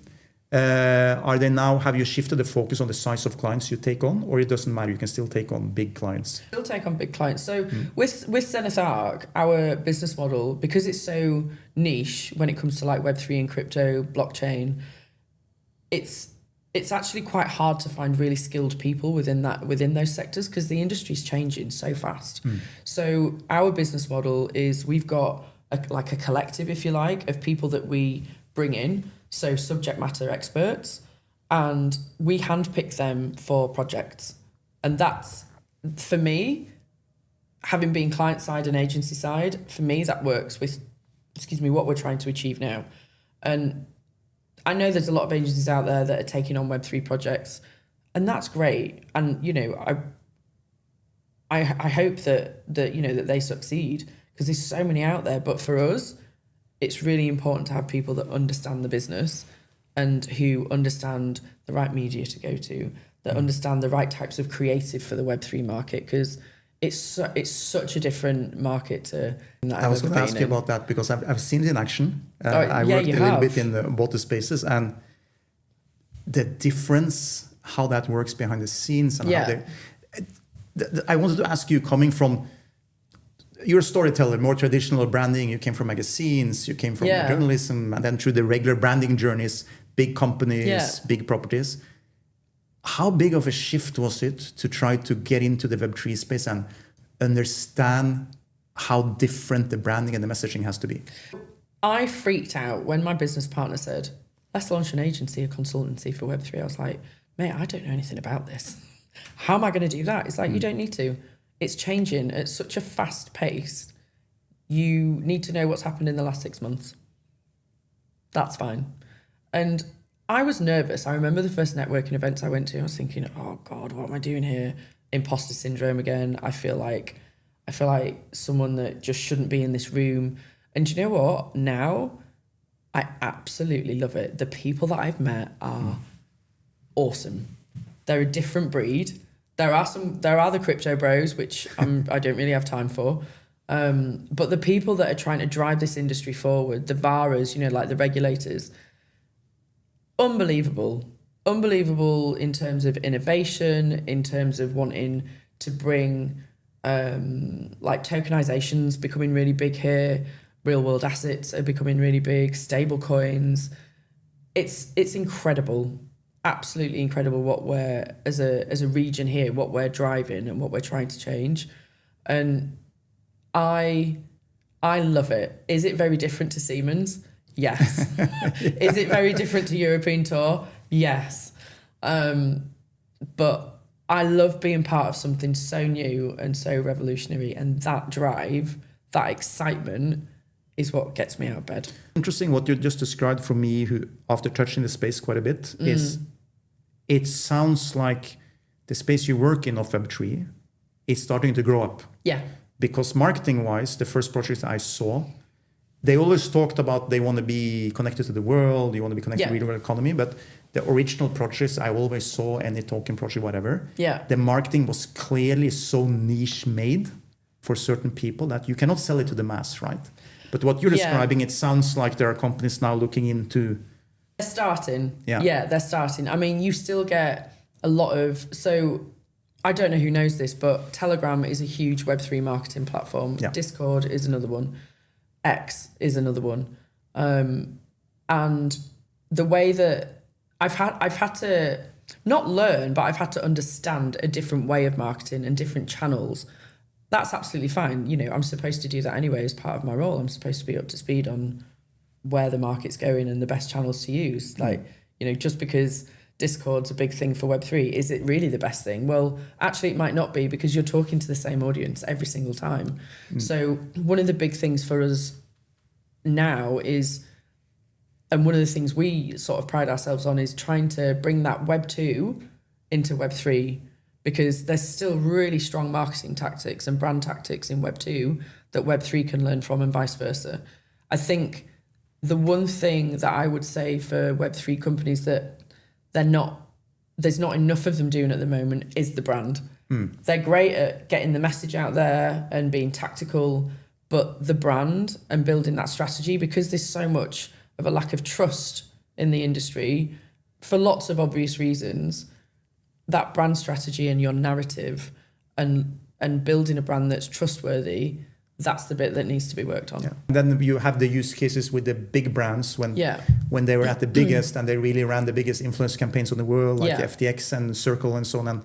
Have you shifted the focus on the size of clients you take on, or it doesn't matter, you can still take on big clients? Still take on big clients. So with Zenith Arc, our business model, because it's so niche when it comes to like Web3 and crypto, blockchain, it's actually quite hard to find really skilled people within those sectors, because the industry's changing so fast. So our business model is we've got a collective, if you like, of people that we bring in, so subject matter experts, and we handpick them for projects. And that's, for me, having been client side and agency side, for me that works with, what we're trying to achieve now. And I know there's a lot of agencies out there that are taking on Web3 projects, and that's great. And, you know, I hope that they succeed, because there's so many out there. But for us, it's really important to have people that understand the business and who understand the right media to go to, that understand the right types of creative for the Web3 market, because it's such a different market to that. I was going to ask you about that, because I've seen it in action. I worked a little bit in both the spaces, and the difference, how that works behind the scenes, and how I wanted to ask you, coming from, you're a storyteller, more traditional branding, you came from magazines, you came from journalism, and then through the regular branding journeys, big companies, big properties. How big of a shift was it to try to get into the Web3 space and understand how different the branding and the messaging has to be? I freaked out when my business partner said, let's launch an agency, a consultancy for Web3. I was like, mate, I don't know anything about this. How am I going to do that? It's like, you don't need to. It's changing at such a fast pace. You need to know what's happened in the last 6 months. That's fine. And I was nervous. I remember the first networking events I went to, I was thinking, oh God, what am I doing here? Imposter syndrome again. I feel like someone that just shouldn't be in this room. And you know what? Now, I absolutely love it. The people that I've met are awesome. They're a different breed. There are the crypto bros, which I don't really have time for. But the people that are trying to drive this industry forward, the VARAs, like the regulators, unbelievable in terms of innovation, in terms of wanting to bring like tokenizations becoming really big here, real world assets are becoming really big, stable coins. It's incredible, absolutely incredible what we're as a region here, what we're driving and what we're trying to change. And I love it. Is it very different to Siemens? Yes. Is it very different to European Tour? Yes. But I love being part of something so new and so revolutionary, and that drive, that excitement is what gets me out of bed. Interesting what you just described for me, who after touching the space quite a bit, is it sounds like the space you work in of Web3 is starting to grow up. Yeah. Because marketing-wise, the first projects I saw, they always talked about they want to be connected to the world, you want to be connected to the real world economy, but the original projects I always saw, any token project, whatever, the marketing was clearly so niche made for certain people that you cannot sell it to the mass, right? But what you're describing, it sounds like there are companies now looking into... They're starting. Yeah, they're starting. I mean, you still get a lot of... So I don't know who knows this, but Telegram is a huge Web3 marketing platform. Yeah. Discord is another one. X is another one. And the way that I've had to not learn, but I've had to understand a different way of marketing and different channels. That's absolutely fine. I'm supposed to do that anyway as part of my role. I'm supposed to be up to speed on where the market's going and the best channels to use. Like, you know, just because Discord's a big thing for Web3, is it really the best thing? Well, actually it might not be, because you're talking to the same audience every single time. So one of the big things for us now is, and one of the things we sort of pride ourselves on, is trying to bring that Web 2 into Web 3, because there's still really strong marketing tactics and brand tactics in Web 2 that Web 3 can learn from, and vice versa. I think the one thing that I would say for Web 3 companies that there's not enough of them doing at the moment is the brand. They're great at getting the message out there and being tactical, but the brand and building that strategy, because there's so much of a lack of trust in the industry for lots of obvious reasons, that brand strategy and your narrative and building a brand that's trustworthy, that's the bit that needs to be worked on. Yeah. And then you have the use cases with the big brands when they were at the biggest and they really ran the biggest influence campaigns in the world, like FTX and Circle and so on. And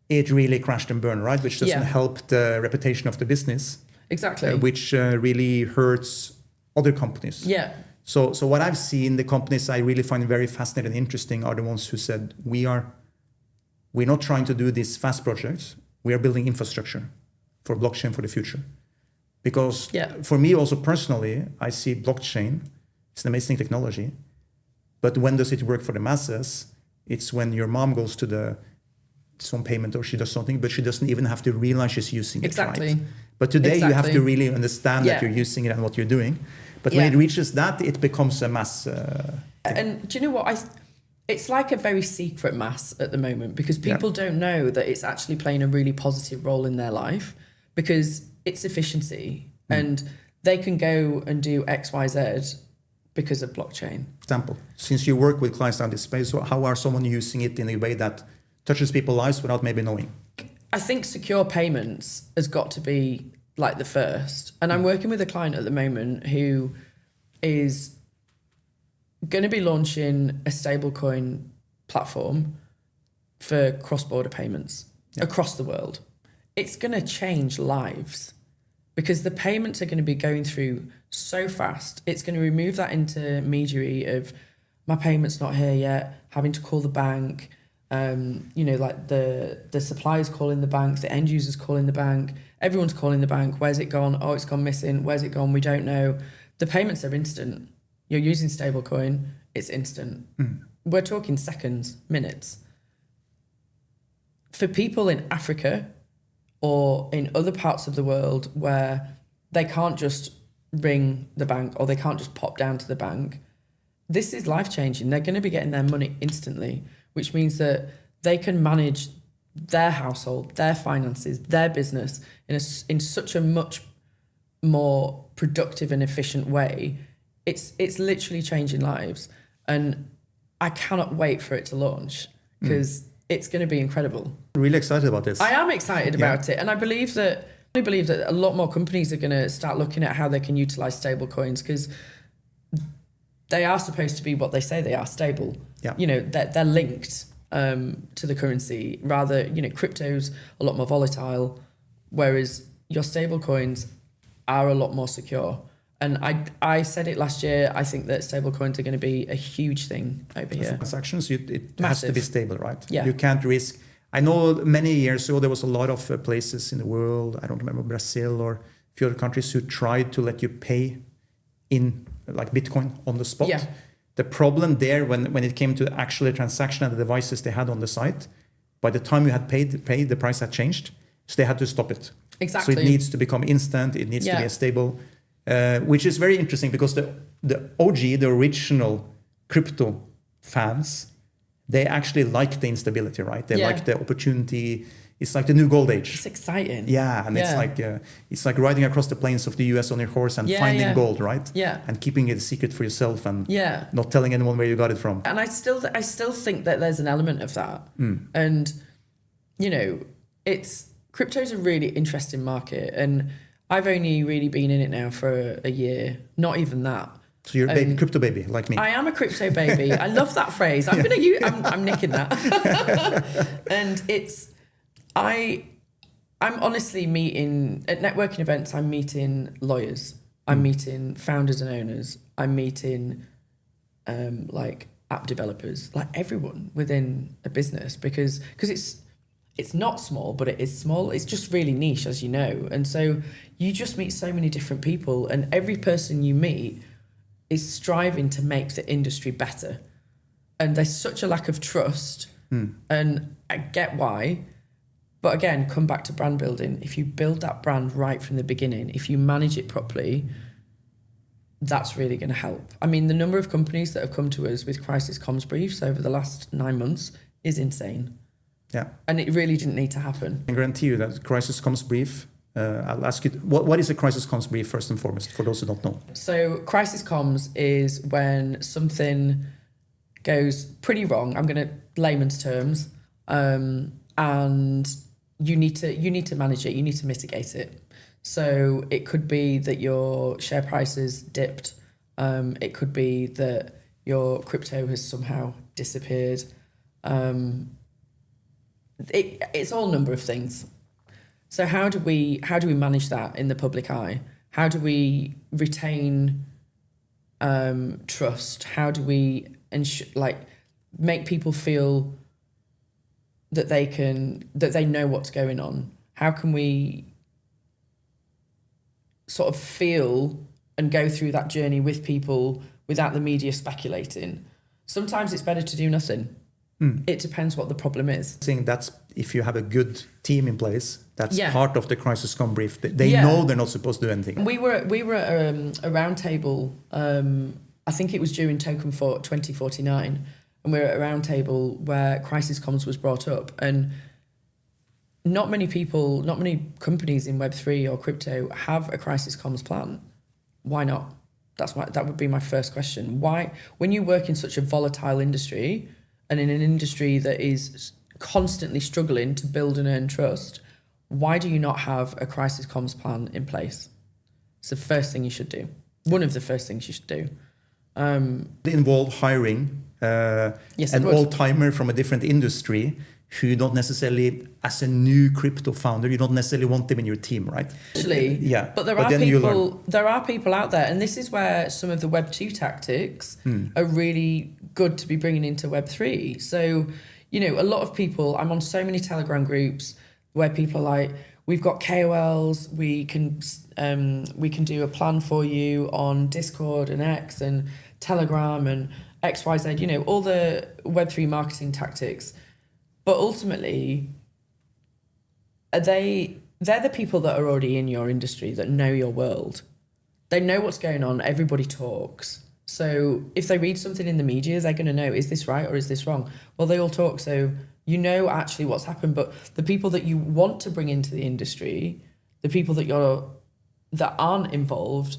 it really crashed and burned, right? Which doesn't help the reputation of the business. Exactly. Which really hurts other companies. Yeah. So what I've seen, the companies I really find very fascinating and interesting are the ones who said, we're not trying to do these fast projects. We are building infrastructure for blockchain for the future. Because for me also personally, I see blockchain, it's an amazing technology. But when does it work for the masses? It's when your mom goes to some payment or she does something, but she doesn't even have to realize she's using it. Right? But today you have to really understand that you're using it and what you're doing. But when it reaches that, it becomes a mass. And do you know what? It's like a very secret mass at the moment, because people don't know that it's actually playing a really positive role in their life, because it's efficiency and they can go and do X, Y, Z because of blockchain. Example, since you work with clients on this space, how are someone using it in a way that touches people's lives without maybe knowing? I think secure payments has got to be like the first. And I'm working with a client at the moment who is going to be launching a stablecoin platform for cross-border payments across the world. It's going to change lives, because the payments are going to be going through so fast. It's going to remove that intermediary of my payment's not here yet, having to call the bank, like the supplier's calling the bank, the end user's calling the bank, everyone's calling the bank. Where's it gone? Oh, it's gone missing. Where's it gone? We don't know. The payments are instant. You're using stablecoin, it's instant. We're talking seconds, minutes. For people in Africa or in other parts of the world where they can't just ring the bank or they can't just pop down to the bank, this is life-changing. They're going to be getting their money instantly, which means that they can manage their household, their finances, their business in such a much more productive and efficient way. It's literally changing lives. And I cannot wait for it to launch, because it's going to be incredible. Really excited about this. I am excited about it. And I believe that a lot more companies are going to start looking at how they can utilize stable coins, because they are supposed to be what they say they are, stable. Yeah. You know, they're linked to the currency. Rather, crypto's a lot more volatile, whereas your stable coins are a lot more secure. And I said it last year, I think that stable coins are going to be a huge thing over here. Transactions, it has to be stable, right? Yeah. You can't risk. I know many years ago, there was a lot of places in the world, I don't remember, Brazil or a few other countries, who tried to let you pay in like Bitcoin on the spot. Yeah. The problem there, when it came to actually transaction and the devices they had on the site, by the time you had paid, the price had changed. So they had to stop it. Exactly. So it needs to become instant. It needs to be a stable, which is very interesting, because the OG, the original crypto fans, they actually like the instability, right? They like the opportunity. It's like the new gold age. It's exciting. Yeah, and it's like riding across the plains of the US on your horse and finding gold, right? Yeah. And keeping it a secret for yourself and not telling anyone where you got it from. And I still think that there's an element of that. And crypto's a really interesting market, and I've only really been in it now for a year, not even that. So you're a crypto baby like me. I am a crypto baby. I love that phrase. I'm gonna use. I'm nicking that. And I'm honestly meeting at networking events. I'm meeting lawyers. I'm meeting founders and owners. I'm meeting like app developers, like everyone within a business, because it's not small, but it is small. It's just really niche, as you know. And so you just meet so many different people, and every person you meet is striving to make the industry better. And there's such a lack of trust, and I get why. But again, come back to brand building. If you build that brand right from the beginning, if you manage it properly, that's really going to help. I mean, the number of companies that have come to us with crisis comms briefs over the last 9 months is insane. Yeah. And it really didn't need to happen. I guarantee you that crisis comms brief, I'll ask you, what is a crisis comms brief first and foremost, for those who don't know? So crisis comms is when something goes pretty wrong. I'm going to layman's terms, and you need to manage it. You need to mitigate it. So it could be that your share prices dipped. It could be that your crypto has somehow disappeared. It's all a number of things. So how do we manage that in the public eye? How do we retain trust? How do we make people feel that they know what's going on? How can we sort of feel and go through that journey with people without the media speculating? Sometimes it's better to do nothing. It depends what the problem is. Saying that's if you have a good team in place, that's part of the crisis comm brief. They know they're not supposed to do anything. We were at a round table. I think it was during Token for 2049, and we were at a round table where crisis comms was brought up, and not many companies in Web3 or crypto have a crisis comms plan. Why not? That would be my first question. Why, when you work in such a volatile industry and in an industry that is constantly struggling to build and earn trust, why do you not have a crisis comms plan in place? It's the first thing you should do. One of the first things you should do. They involve hiring an old-timer from a different industry who don't necessarily, as a new crypto founder, you don't necessarily want them in your team, right? Actually, yeah. But there are people out there, and this is where some of the Web2 tactics are really good to be bringing into Web3. So, a lot of people, I'm on so many Telegram groups where people are like, we've got KOLs, we can do a plan for you on Discord and X and Telegram and XYZ, all the Web3 marketing tactics. But ultimately, they're the people that are already in your industry, that know your world. They know what's going on. Everybody talks. So if they read something in the media, they're going to know, is this right or is this wrong? Well, they all talk, so actually what's happened. But the people that you want to bring into the industry, the people that aren't involved,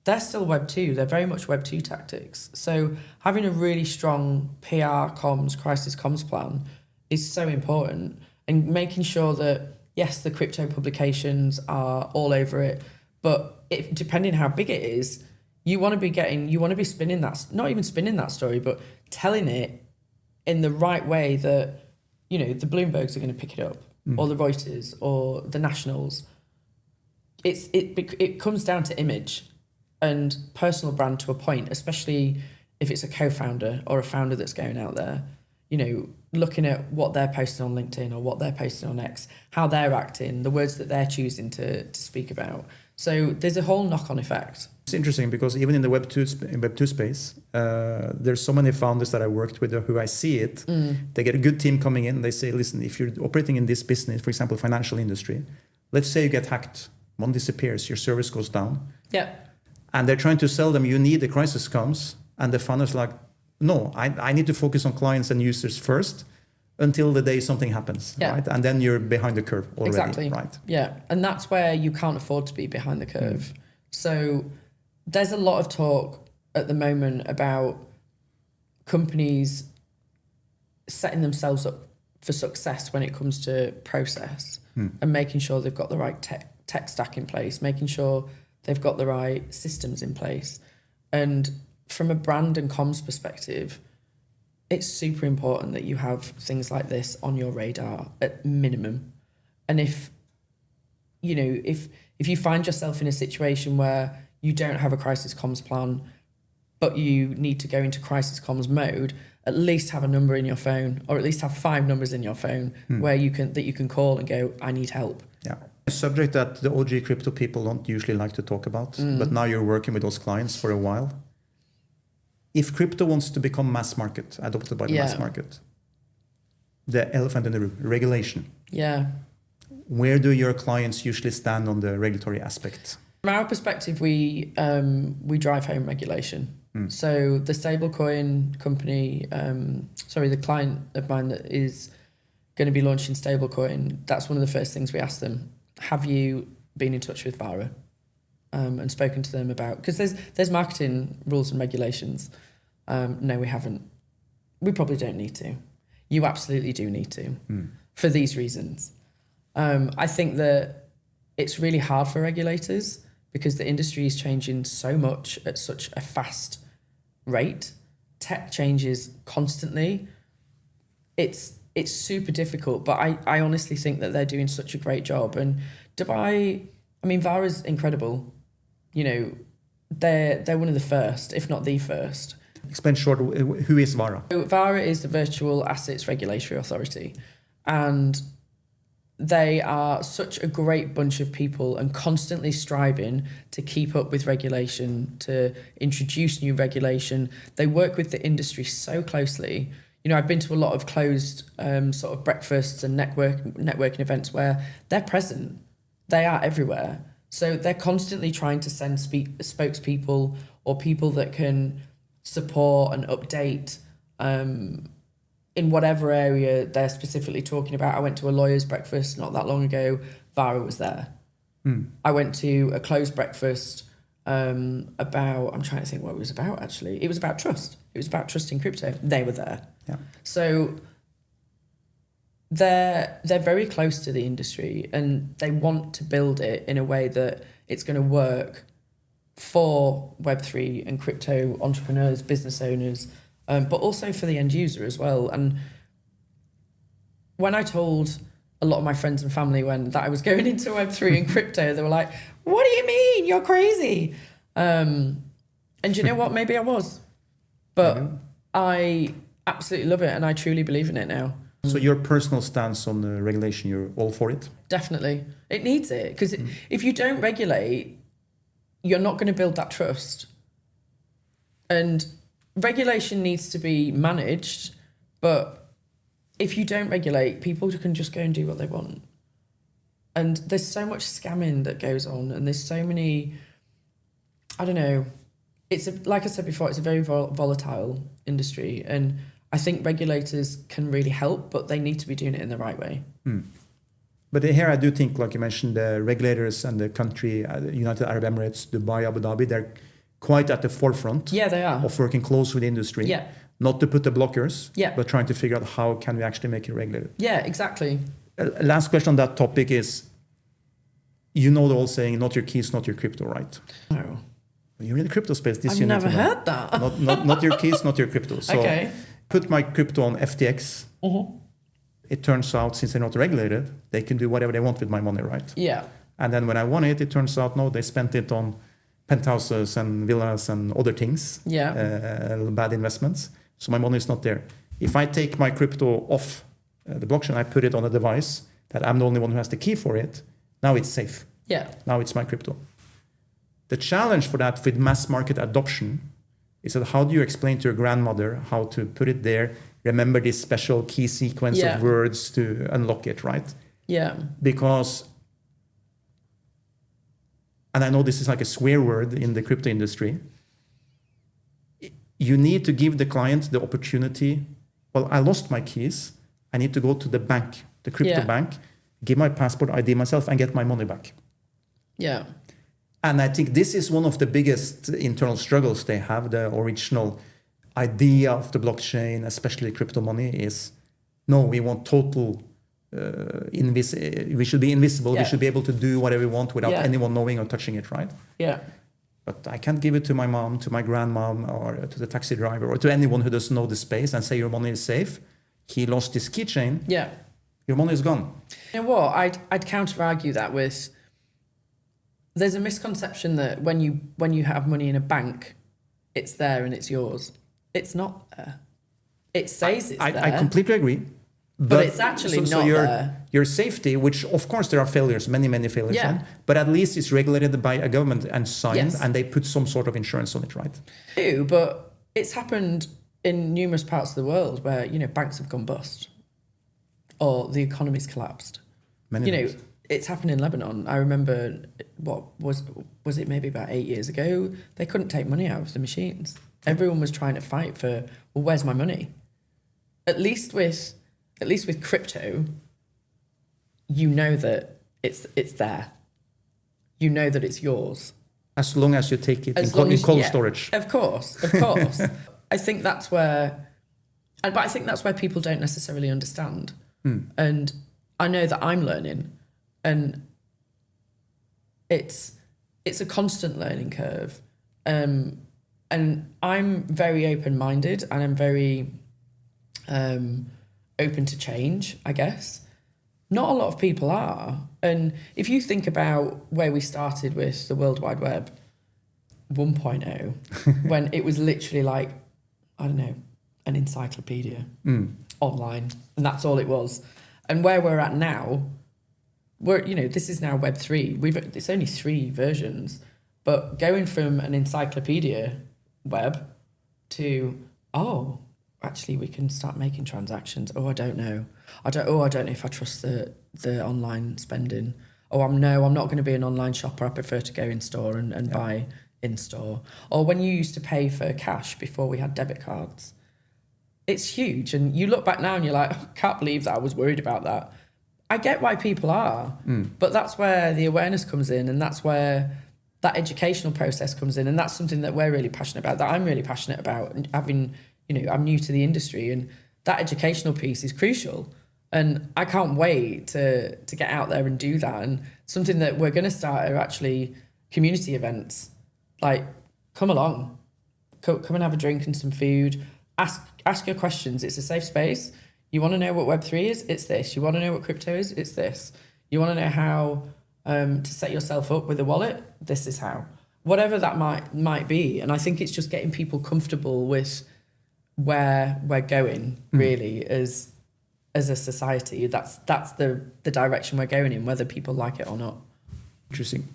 they're still Web2. They're very much Web2 tactics. So having a really strong PR comms, crisis comms plan is so important, and making sure that, yes, the crypto publications are all over it, but depending how big it is, you want to be spinning that, not even spinning that story, but telling it in the right way that, the Bloombergs are going to pick it up, or the Reuters, or the Nationals. It comes down to image and personal brand to a point, especially if it's a co-founder or a founder that's going out there, looking at what they're posting on LinkedIn or what they're posting on X, how they're acting, the words that they're choosing to speak about. So there's a whole knock-on effect. It's interesting because even in the Web2 space, there's so many founders that I worked with who I see it. They get a good team coming in. They say, listen, if you're operating in this business, for example, financial industry, let's say you get hacked, one disappears, your service goes down. Yeah. And they're trying to sell them, you need the crisis comes, and the founder's like, no, I need to focus on clients and users first until the day something happens, right? And then you're behind the curve already, exactly. Right? Yeah, and that's where you can't afford to be behind the curve. So there's a lot of talk at the moment about companies setting themselves up for success when it comes to process and making sure they've got the right tech stack in place, making sure they've got the right systems in place. And from a brand and comms perspective, it's super important that you have things like this on your radar at minimum. And if you find yourself in a situation where you don't have a crisis comms plan, but you need to go into crisis comms mode, at least have a number in your phone, or at least have 5 numbers in your phone where you can call and go, I need help. Yeah. A subject that the OG crypto people don't usually like to talk about, but now you're working with those clients for a while. If crypto wants to become mass market, adopted by the mass market, the elephant in the room, regulation. Yeah. Where do your clients usually stand on the regulatory aspect? From our perspective, we drive home regulation. So the stablecoin company, the client of mine that is going to be launching stablecoin, that's one of the first things we ask them. Have you been in touch with VARA and spoken to them about, because there's marketing rules and regulations. No, we haven't. We probably don't need to. You absolutely do need to for these reasons. I think that it's really hard for regulators because the industry is changing so much at such a fast rate. Tech changes constantly. It's super difficult, but I honestly think that they're doing such a great job. And Dubai, I mean, VARA's incredible. You know, they're one of the first, if not the first. Explain short, who is VARA? So VARA is the Virtual Assets Regulatory Authority, and they are such a great bunch of people and constantly striving to keep up with regulation, to introduce new regulation. They work with the industry so closely. You know, I've been to a lot of closed sort of breakfasts and networking events where they're present. They are everywhere. So they're constantly trying to send spokespeople or people that can support and update in whatever area they're specifically talking about. I went to a lawyer's breakfast not that long ago. VARA was there. I went to a closed breakfast about, I'm trying to think what it was about actually. It was about trust. It was about trust in crypto. They were there. Yeah. So they're very close to the industry and they want to build it in a way that it's going to work for Web3 and crypto entrepreneurs, business owners, but also for the end user as well. And when I told a lot of my friends and family that I was going into Web3 and crypto, they were like, what do you mean? You're crazy. And you know what? Maybe I was. But I absolutely love it and I truly believe in it now. So your personal stance on the regulation, you're all for it? Definitely. It needs it. Because if you don't regulate, you're not going to build that trust. And regulation needs to be managed, but if you don't regulate, people can just go and do what they want. And there's so much scamming that goes on, and there's so many, I don't know, like I said before, it's a very volatile industry, and I think regulators can really help, but they need to be doing it in the right way. But here I do think, like you mentioned, the regulators and the country, United Arab Emirates, Dubai, Abu Dhabi, they're quite at the forefront they are. Of working close with the industry. Yeah. Not to put the blockers, Yeah. but trying to figure out how can we actually make it regulated. Yeah, exactly. Last question on that topic is, you know the old saying, not your keys, not your crypto, right? No. You're in the crypto space. This I've you never need to know. heard that. Not your keys, not your crypto. So Okay. put my crypto on FTX. It turns out, since they're not regulated, they can do whatever they want with my money, right? Yeah. And then when I won it, it turns out, no, they spent it on penthouses and villas and other things. Yeah. Bad investments. So my money is not there. If I take my crypto off the blockchain, I put it on a device that I'm the only one who has the key for it, now it's safe. Yeah. Now it's my crypto. The challenge for that with mass market adoption is that how do you explain to your grandmother how to put it there, remember this special key sequence of words to unlock it, right? Yeah. Because, and I know this is like a swear word in the crypto industry, you need to give the client the opportunity, well, I lost my keys, I need to go to the bank, the crypto bank, give my passport ID myself and get my money back. Yeah. And I think this is one of the biggest internal struggles they have. The original idea of the blockchain, especially crypto money, is no, we want total we should be invisible. Yeah. We should be able to do whatever we want without Yeah. anyone knowing or touching it, right? Yeah. But I can't give it to my mom, to my grandmom, or to the taxi driver, or to anyone who doesn't know the space and say your money is safe. He lost his keychain. Yeah. Your money is gone. You know what? I'd counter argue that with there's a misconception that when you have money in a bank, it's there and it's yours. It's not there. It says it's there. I completely agree. But it's actually not there. Your safety, which of course there are failures, many failures, Yeah. but at least it's regulated by a government and signed, Yes. and they put some sort of insurance on it, right? True, but it's happened in numerous parts of the world where, banks have gone bust or the economy's collapsed. Many times. It's happened in Lebanon. I remember, what was it maybe about 8 years ago? They couldn't take money out of the machines. Everyone was trying to fight for, well, where's my money? At least with crypto, you know that it's there. You know that it's yours. As long as you take it in cold storage. Of course. I think that's where people don't necessarily understand. And I know that I'm learning, and it's a constant learning curve. And I'm very open-minded, and I'm very open to change, I guess. Not a lot of people are. And if you think about where we started with the World Wide Web 1.0, when it was literally like, I don't know, an encyclopedia online, and that's all it was. And where we're at now, this is now Web3. It's only 3 versions, but going from an encyclopedia web to, actually we can start making transactions. I don't know. I don't know if I trust the online spending. I'm not going to be an online shopper. I prefer to go in store and buy in store. Or when you used to pay for cash before we had debit cards. It's huge. And you look back now and you're like, I can't believe that I was worried about that. I get why people are, but that's where the awareness comes in, and that's where that educational process comes in. And that's something that we're really passionate about, that I'm really passionate about. And having, I'm new to the industry, and that educational piece is crucial. And I can't wait to get out there and do that. And something that we're going to start are actually community events. Like, come along, come and have a drink and some food. Ask your questions. It's a safe space. You want to know what Web3 is? It's this. You want to know what crypto is? It's this. You want to know how to set yourself up with a wallet? This is how. Whatever that might be. And I think it's just getting people comfortable with where we're going, really, as a society. That's the direction we're going in, whether people like it or not. Interesting.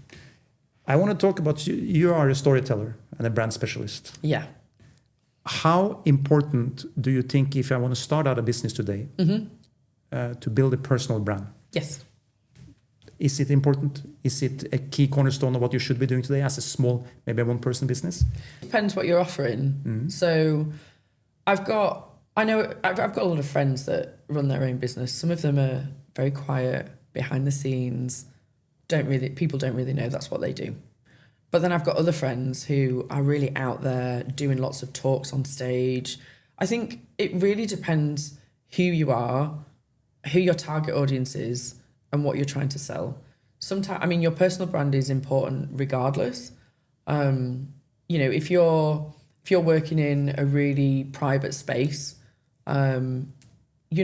I want to talk about you. You are a storyteller and a brand specialist. Yeah. How important do you think, if I want to start out a business today, to build a personal brand? Yes. Is it important? Is it a key cornerstone of what you should be doing today as a small, maybe a one-person business? Depends what you're offering. So I've got a lot of friends that run their own business. Some of them are very quiet, behind the scenes. People don't really know that's what they do. But then I've got other friends who are really out there doing lots of talks on stage. I think it really depends who you are, who your target audience is, and what you're trying to sell. Sometimes, your personal brand is important regardless. If you're working in a really private space, you're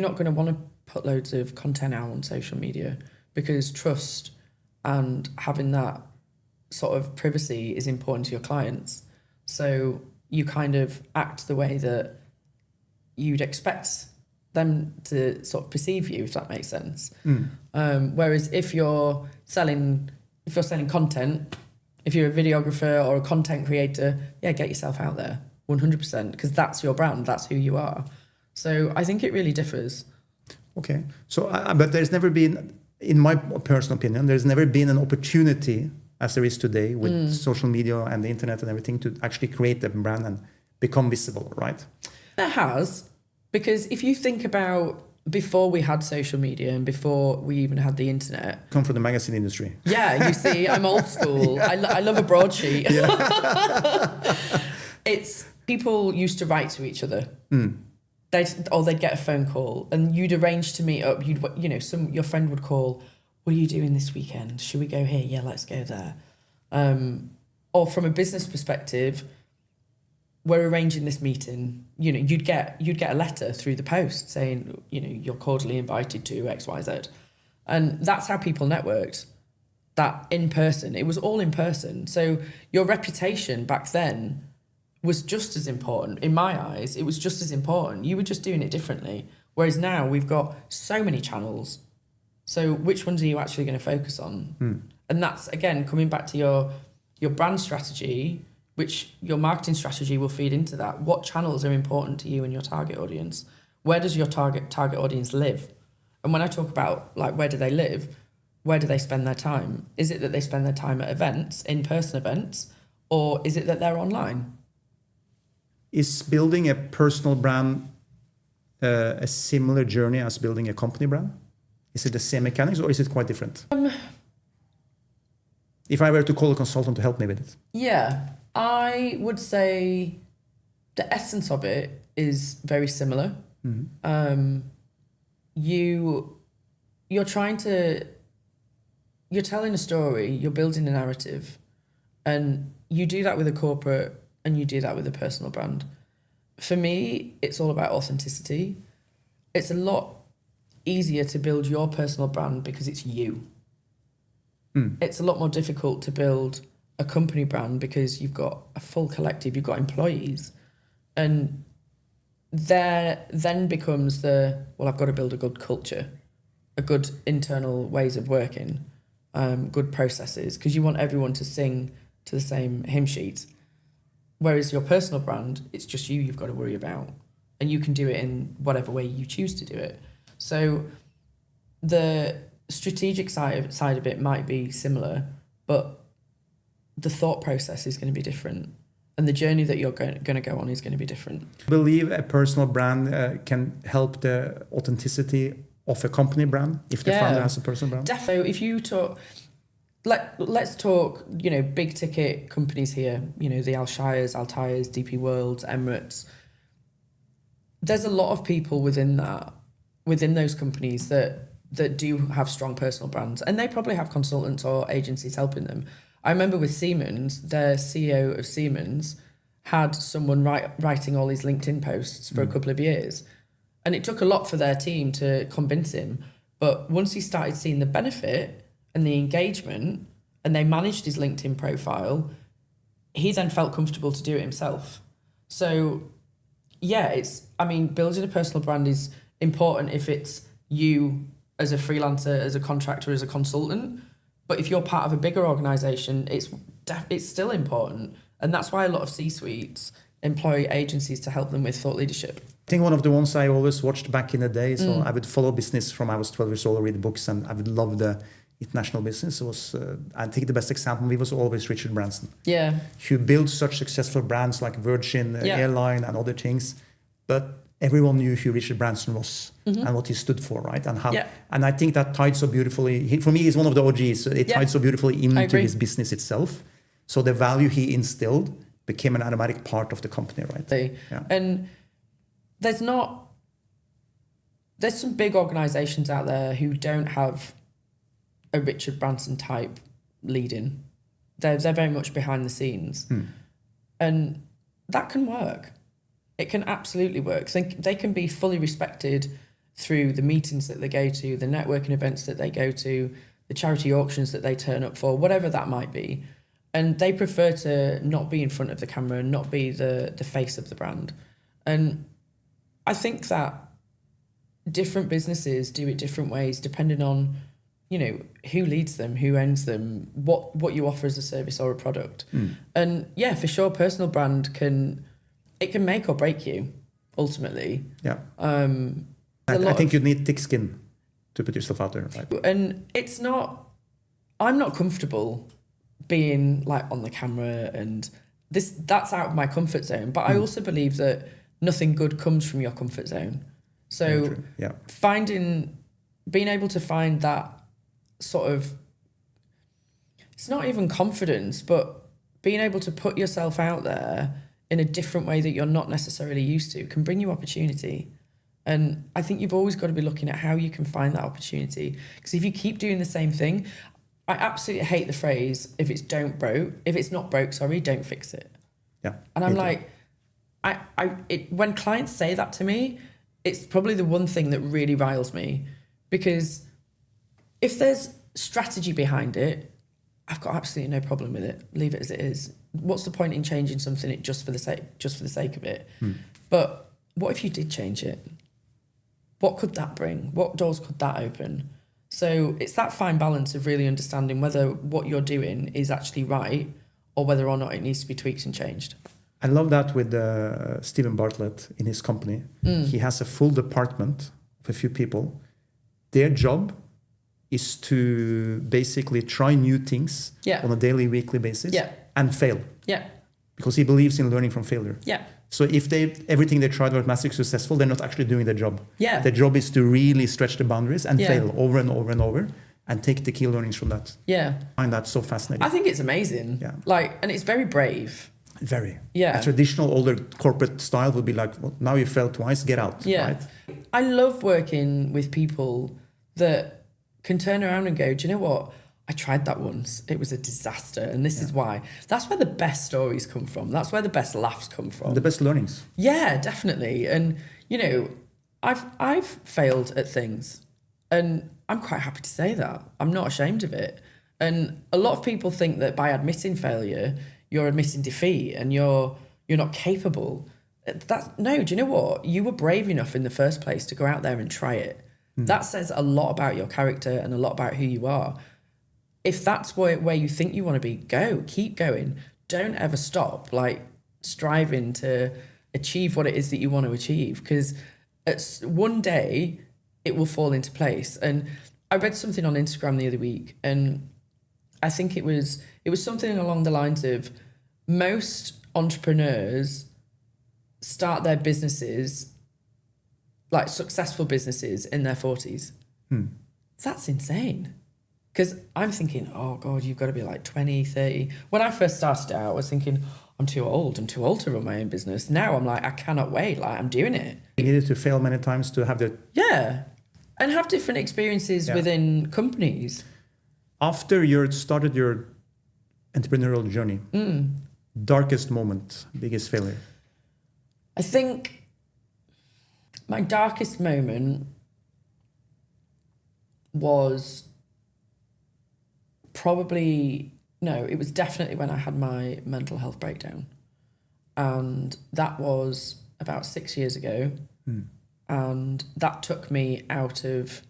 not going to want to put loads of content out on social media, because trust and having that sort of privacy is important to your clients. So you kind of act the way that you'd expect them to sort of perceive you, if that makes sense. Whereas if you're selling content, if you're a videographer or a content creator, get yourself out there 100%, because that's your brand, that's who you are. So I think it really differs. Okay. So, but there's never been, in my personal opinion, there's never been an opportunity as there is today with social media and the internet and everything to actually create a brand and become visible, right? There has, because if you think about before we had social media and before we even had the internet. Come from the magazine industry. Yeah, you see, I'm old school. I love a broadsheet. It's people used to write to each other. They'd get a phone call and you'd arrange to meet up. Your friend would call, what are you doing this weekend? Should we go here? Yeah, let's go there. Or from a business perspective, we're arranging this meeting. You'd get a letter through the post saying, you're cordially invited to XYZ. And that's how people networked. that in person. It was all in person. So your reputation back then was just as important. In my eyes, it was just as important. You were just doing it differently. Whereas now we've got so many channels. So which ones are you actually going to focus on? And that's, again, coming back to your brand strategy, which your marketing strategy will feed into that. What channels are important to you and your target audience? Where does your target audience live? And when I talk about like where do they live, where do they spend their time? Is it that they spend their time at events, in-person events, or is it that they're online? Is building a personal brand a similar journey as building a company brand? Is it the same mechanics or is it quite different? If I were to call a consultant to help me with it. Yeah, I would say the essence of it is very similar. You're telling a story, you're building a narrative, and you do that with a corporate and you do that with a personal brand. For me, it's all about authenticity. It's a lot easier to build your personal brand because it's you. It's a lot more difficult to build a company brand because you've got a full collective, you've got employees. And there then becomes I've got to build a good culture, a good internal ways of working, good processes, because you want everyone to sing to the same hymn sheet. Whereas your personal brand, it's just you've got to worry about. And you can do it in whatever way you choose to do it. So the strategic side of it might be similar, but the thought process is going to be different. And the journey that you're going to go on is going to be different. I believe a personal brand can help the authenticity of a company brand if the founder has a personal brand? Definitely. If you talk... Let's talk, big ticket companies here, the Alshires, Altires, DP Worlds, Emirates. There's a lot of people within those companies that do have strong personal brands, and they probably have consultants or agencies helping them. I remember with Siemens, the CEO of Siemens had someone writing all his LinkedIn posts for a couple of years, and it took a lot for their team to convince him. But once he started seeing the benefit and the engagement, and they managed his LinkedIn profile, he then felt comfortable to do it himself. So yeah, building a personal brand is important if it's you as a freelancer, as a contractor, as a consultant. But if you're part of a bigger organization, it's still important. And that's why a lot of C-suites employ agencies to help them with thought leadership. I think one of the ones I always watched back in the day, so I would follow business from I was 12 years old, read books, and I would love the international business. It was, I think the best example was always Richard Branson. Yeah. Who built such successful brands like Virgin Airline and other things, but everyone knew who Richard Branson was and what he stood for, right? And how, and I think that tied so beautifully. For me, he's one of the OGs. It tied so beautifully into his business itself. So the value he instilled became an automatic part of the company, right? And there's some big organizations out there who don't have a Richard Branson type leading. They're very much behind the scenes. And that can work. It can absolutely work. They can be fully respected through the meetings that they go to, the networking events that they go to, the charity auctions that they turn up for, whatever that might be. And they prefer to not be in front of the camera and not be the face of the brand. And I think that different businesses do it different ways depending on, who leads them, who owns them, what you offer as a service or a product. And yeah, for sure, personal brand can make or break you, ultimately. Yeah. I think you need thick skin to put yourself out there. Right? And I'm not comfortable being like on the camera, and that's out of my comfort zone. But I also believe that nothing good comes from your comfort zone. So being able to find that sort of, it's not even confidence, but being able to put yourself out there in a different way that you're not necessarily used to can bring you opportunity. And I think you've always got to be looking at how you can find that opportunity. Because if you keep doing the same thing, I absolutely hate the phrase, if it's not broke, don't fix it. Yeah. And I'm like, when clients say that to me, it's probably the one thing that really riles me, because if there's strategy behind it I've got absolutely no problem with it. Leave it as it is. What's the point in changing something just for the sake of it? But what if you did change it? What could that bring? What doors could that open? So it's that fine balance of really understanding whether what you're doing is actually right or whether or not it needs to be tweaked and changed. I love that with Stephen Bartlett in his company. He has a full department of a few people. Their job is to basically try new things on a daily, weekly basis and fail. Yeah. Because he believes in learning from failure. Yeah. So if everything they tried was massively successful, they're not actually doing their job. Yeah. Their job is to really stretch the boundaries and fail over and over and over and take the key learnings from that. Yeah. I find that so fascinating. I think it's amazing. Yeah. And it's very brave. Very. Yeah. A traditional older corporate style would be like, well, now you failed twice, get out. Yeah. Right? I love working with people that can turn around and go, do you know what? I tried that once. It was a disaster. And this is why. That's where the best stories come from. That's where the best laughs come from. The best learnings. Yeah, definitely. And, I've failed at things. And I'm quite happy to say that. I'm not ashamed of it. And a lot of people think that by admitting failure, you're admitting defeat and you're not capable. No, do you know what? You were brave enough in the first place to go out there and try it. That says a lot about your character and a lot about who you are. If that's where you think you want to be, keep going. Don't ever stop striving to achieve what it is that you want to achieve, because one day it will fall into place. And I read something on Instagram the other week, and I think it was something along the lines of most entrepreneurs start their businesses, successful businesses, in their 40s. That's insane. Because I'm thinking, oh God, you've got to be 20, 30. When I first started out, I was thinking, I'm too old to run my own business. Now I'm I cannot wait. I'm doing it. You needed to fail many times to have the... Yeah. And have different experiences within companies. After you started your entrepreneurial journey, darkest moment, biggest failure? I think my darkest moment was it was definitely when I had my mental health breakdown. And that was about 6 years ago. And that took me out of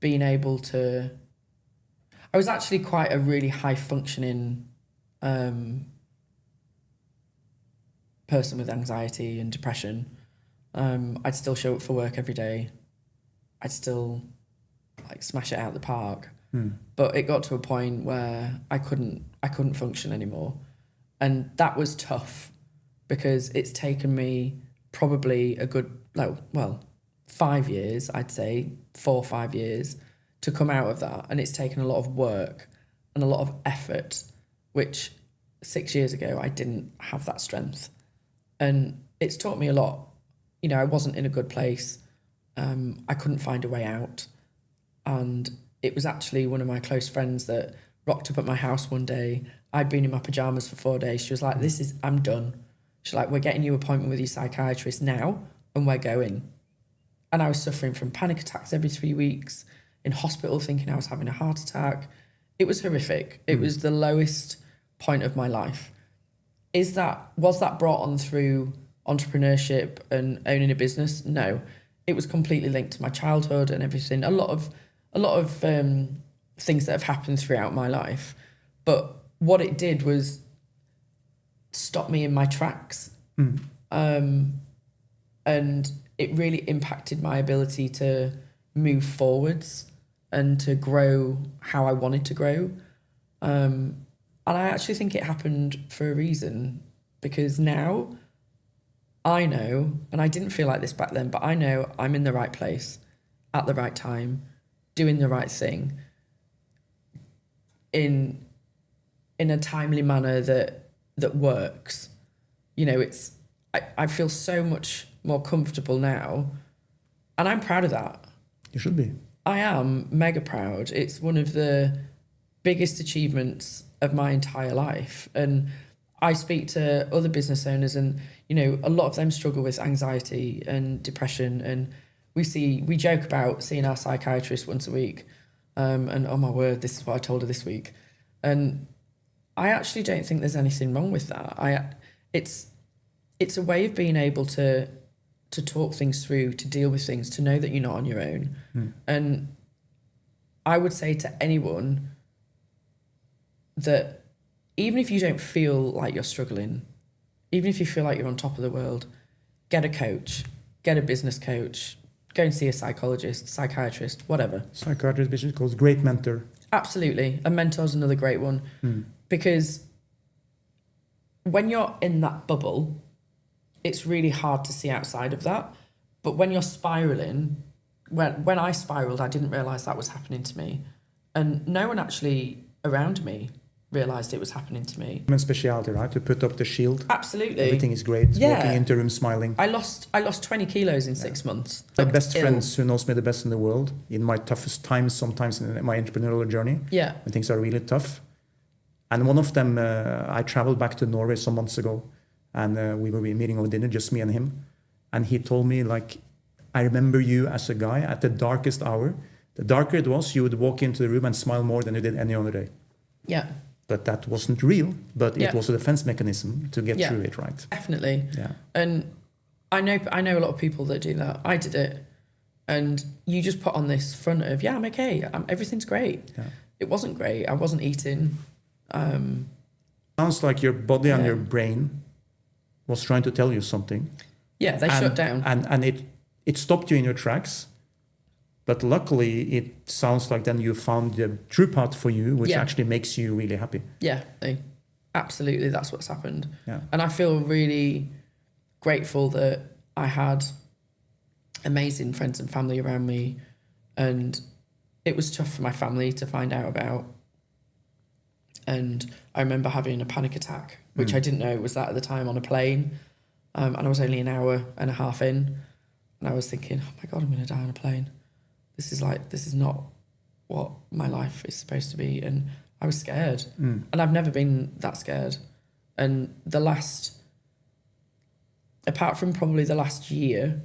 being able to... I was actually quite a really high functioning person with anxiety and depression. I'd still show up for work every day. I'd still smash it out of the park. But it got to a point where I couldn't function anymore. And that was tough, because it's taken me probably a good 5 years, I'd say 4 or 5 years to come out of that. And it's taken a lot of work and a lot of effort, which 6 years ago I didn't have that strength. And it's taught me a lot. I wasn't in a good place. I couldn't find a way out. And it was actually one of my close friends that rocked up at my house one day. I'd been in my pajamas for 4 days. She was like, I'm done. She's like, we're getting you an appointment with your psychiatrist now, and we're going. And I was suffering from panic attacks every 3 weeks, in hospital thinking I was having a heart attack. It was horrific. It was the lowest point of my life. Was that brought on through entrepreneurship and owning a business? No. It was completely linked to my childhood and everything. A lot of things that have happened throughout my life. But what it did was stop me in my tracks. And it really impacted my ability to move forwards and to grow how I wanted to grow. And I actually think it happened for a reason, because now I know, and I didn't feel like this back then, but I know I'm in the right place at the right time, doing the right thing in a timely manner that works. I feel so much more comfortable now, and I'm proud of that. You should be. I am mega proud. It's one of the biggest achievements of my entire life. And I speak to other business owners, and a lot of them struggle with anxiety and depression, and we joke about seeing our psychiatrist once a week. And oh my word, this is what I told her this week. And I actually don't think there's anything wrong with that. It's a way of being able to talk things through, to deal with things, to know that you're not on your own. And I would say to anyone that even if you don't feel like you're struggling, even if you feel like you're on top of the world, get a coach, get a business coach, go and see a psychologist, psychiatrist, whatever. Psychiatrist, business coach, great mentor. Absolutely. A mentor's another great one. Because when you're in that bubble, it's really hard to see outside of that. But when you're spiraling, when I spiraled, I didn't realise that was happening to me. And no one actually around me realised it was happening to me. Human speciality, right? To put up the shield. Absolutely. Everything is great. Yeah. Walking into a room smiling. I lost 20 kilos in 6 months. My Like, best ill. friends who knows me the best in the world, in my toughest times, sometimes in my entrepreneurial journey, Yeah. when things are really tough. And one of them, I traveled back to Norway some months ago, and we were meeting over dinner, just me and him. And he told me, like, I remember you as a guy at the darkest hour. The darker it was, you would walk into the room and smile more than you did any other day. Yeah. But that wasn't real, but Yeah. it was a defense mechanism to get Yeah. through it, right? Definitely. Yeah. And I know a lot of people that do that. I did it. And you just put on this front of, yeah, I'm okay. Everything's great. Yeah. It wasn't great. I wasn't eating. Sounds like your body and Yeah. your brain was trying to tell you something. Yeah, they shut down. And it stopped you in your tracks. But luckily, it sounds like then you found the true path for you, which Yeah. actually makes you really happy. Yeah, absolutely. That's what's happened. Yeah. And I feel really grateful that I had amazing friends and family around me. And it was tough for my family to find out about. And I remember having a panic attack, which I didn't know it was that at the time, on a plane. And I was only an hour and a half in. And I was thinking, oh my God, I'm going to die on a plane. This is not what my life is supposed to be. And I was scared. And I've never been that scared. And apart from probably the last year,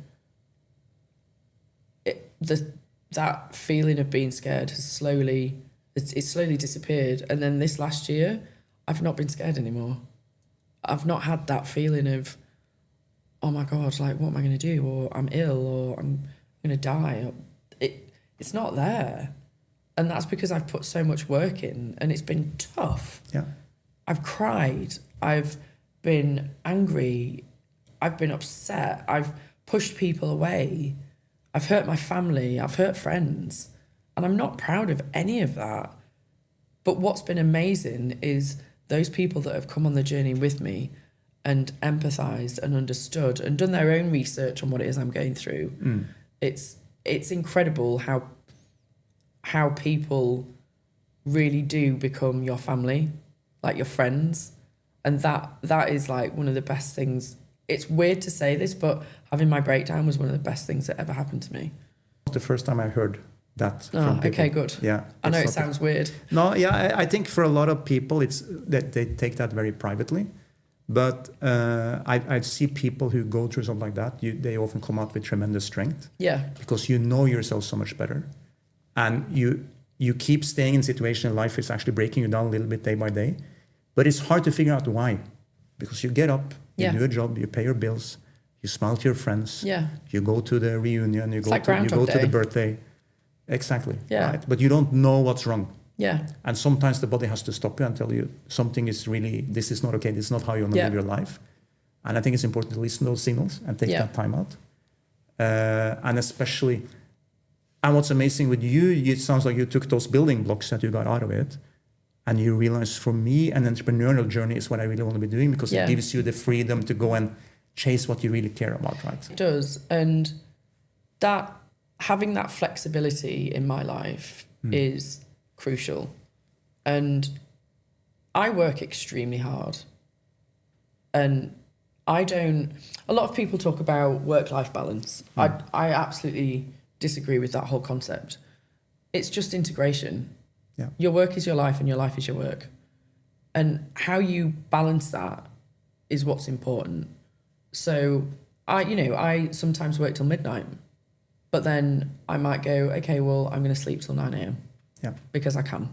that feeling of being scared has slowly disappeared. And then this last year, I've not been scared anymore. I've not had that feeling of, oh my God, like, what am I going to do? Or I'm ill, or I'm going to die. It's not there. And that's because I've put so much work in, and it's been tough. Yeah. I've cried. I've been angry. I've been upset. I've pushed people away. I've hurt my family. I've hurt friends. And I'm not proud of any of that. But what's been amazing is those people that have come on the journey with me and empathized and understood and done their own research on what it is I'm going through. It's incredible how people really do become your family, like your friends. And that is like one of the best things. It's weird to say this, but having my breakdown was one of the best things that ever happened to me. The first time I heard that from people. Okay, good. Yeah. I know it sounds weird. No, yeah, I think for a lot of people, it's that they take that very privately. But I see people who go through something like that, they often come out with tremendous strength. Yeah. Because you know yourself so much better. And you keep staying in a situation in life is actually breaking you down a little bit day by day. But it's hard to figure out why. Because you get up, you do a job, you pay your bills, you smile to your friends, you go to the reunion, you go to the birthday. Exactly. Yeah. Right? But you don't know what's wrong. Yeah. And sometimes the body has to stop you and tell you something is really, this is not okay, this is not how you want to live your life. And I think it's important to listen to those signals and take that time out. And especially, and what's amazing with you, it sounds like you took those building blocks that you got out of it, and you realize, for me, an entrepreneurial journey is what I really want to be doing, because it gives you the freedom to go and chase what you really care about, right? It does. And that having that flexibility in my life is crucial. And I work extremely hard. And a lot of people talk about work-life balance. I absolutely disagree with that whole concept. It's just integration. Yeah. Your work is your life and your life is your work. And how you balance that is what's important. So I sometimes work till midnight, but then I might go, okay, well, I'm going to sleep till 9 a.m. Yeah. Because I can.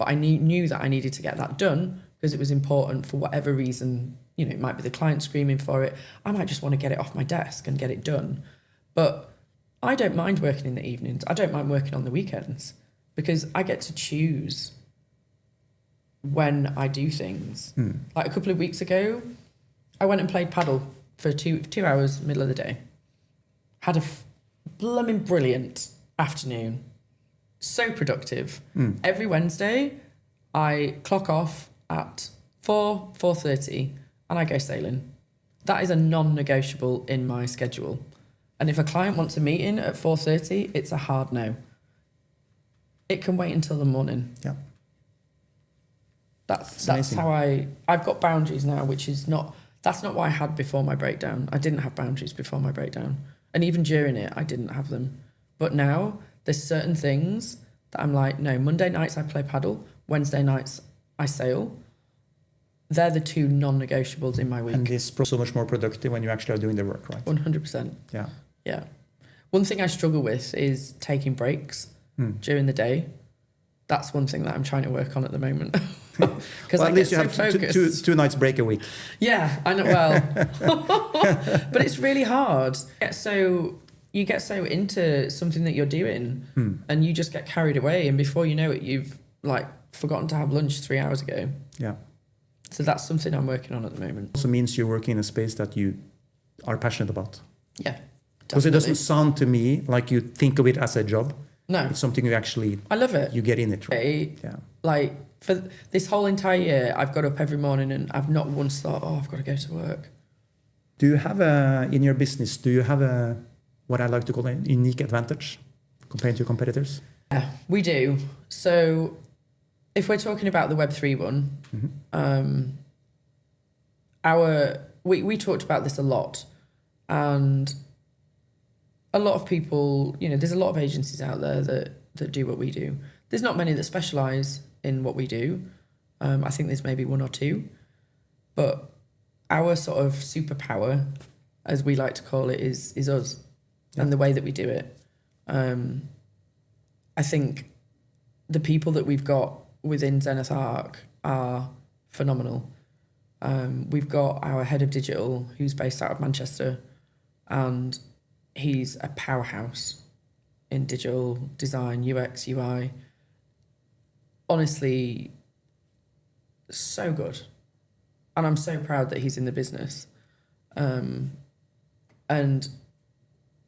but I knew that I needed to get that done because it was important for whatever reason. You know, it might be the client screaming for it. I might just want to get it off my desk and get it done. But I don't mind working in the evenings. I don't mind working on the weekends because I get to choose when I do things. Like a couple of weeks ago, I went and played paddle for two hours, middle of the day. Had a blooming brilliant afternoon. So productive. Every Wednesday, I clock off at 4:30 and I go sailing. That is a non-negotiable in my schedule. And if a client wants a meeting at 4:30, it's a hard no. It can wait until the morning. Yeah. That's how I've got boundaries now, which is that's not what I had before my breakdown. I didn't have boundaries before my breakdown. And even during it, I didn't have them. But now there's certain things that I'm like, no, Monday nights I play paddle, Wednesday nights I sail. They're the two non-negotiables in my week. And it's so much more productive when you actually are doing the work, right? 100%. Yeah. Yeah. One thing I struggle with is taking breaks during the day. That's one thing that I'm trying to work on at the moment. Because at least you have two nights break a week. Yeah, I know. Well, but it's really hard. You get so into something that you're doing, and you just get carried away, and before you know it, you've like forgotten to have lunch 3 hours ago. Yeah. So that's something I'm working on at the moment. Also means you're working in a space that you are passionate about. Yeah. Because it doesn't sound to me like you think of it as a job. No. It's something you actually... I love it. You get in it, right? Yeah. Like, for this whole entire year, I've got up every morning and I've not once thought, I've got to go to work. Do you have in your business, what I like to call a unique advantage compared to competitors? Yeah, we do. So if we're talking about the Web3 one, we talked about this a lot, and a lot of people, there's a lot of agencies out there that do what we do. There's not many that specialize in what we do. I think there's maybe one or two, but our sort of superpower, as we like to call it, is us and the way that we do it. I think the people that we've got within Zenith Arc are phenomenal. We've got our head of digital, who's based out of Manchester, and he's a powerhouse in digital design, UX, UI. Honestly, so good. And I'm so proud that he's in the business. And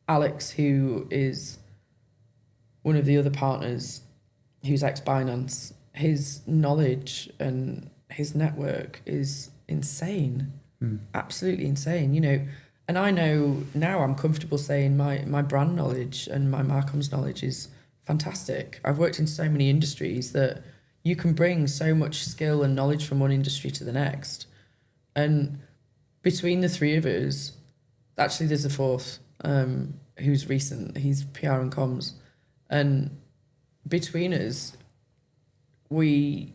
Alex, who is one of the other partners, who's ex-Binance, his knowledge and his network is insane. Absolutely insane, And I know now I'm comfortable saying my brand knowledge and my Marcom's knowledge is fantastic. I've worked in so many industries that you can bring so much skill and knowledge from one industry to the next. And between the three of us, actually there's a fourth who's recent, he's PR and comms. And between us, I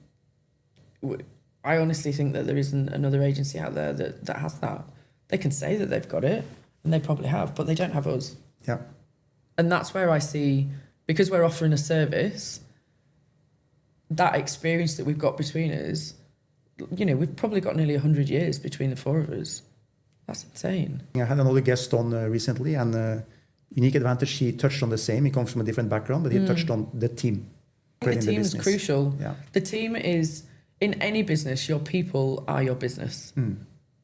honestly think that there isn't another agency out there that has that. They can say that they've got it, and they probably have, but they don't have us. Yeah. And that's where I see, because we're offering a service, that experience that we've got between us, we've probably got nearly 100 years between the four of us. That's insane. I had another guest on recently, and unique advantage, he touched on the same. He comes from a different background, but he touched on the team. The team is crucial. Yeah. The team is, in any business, your people are your business.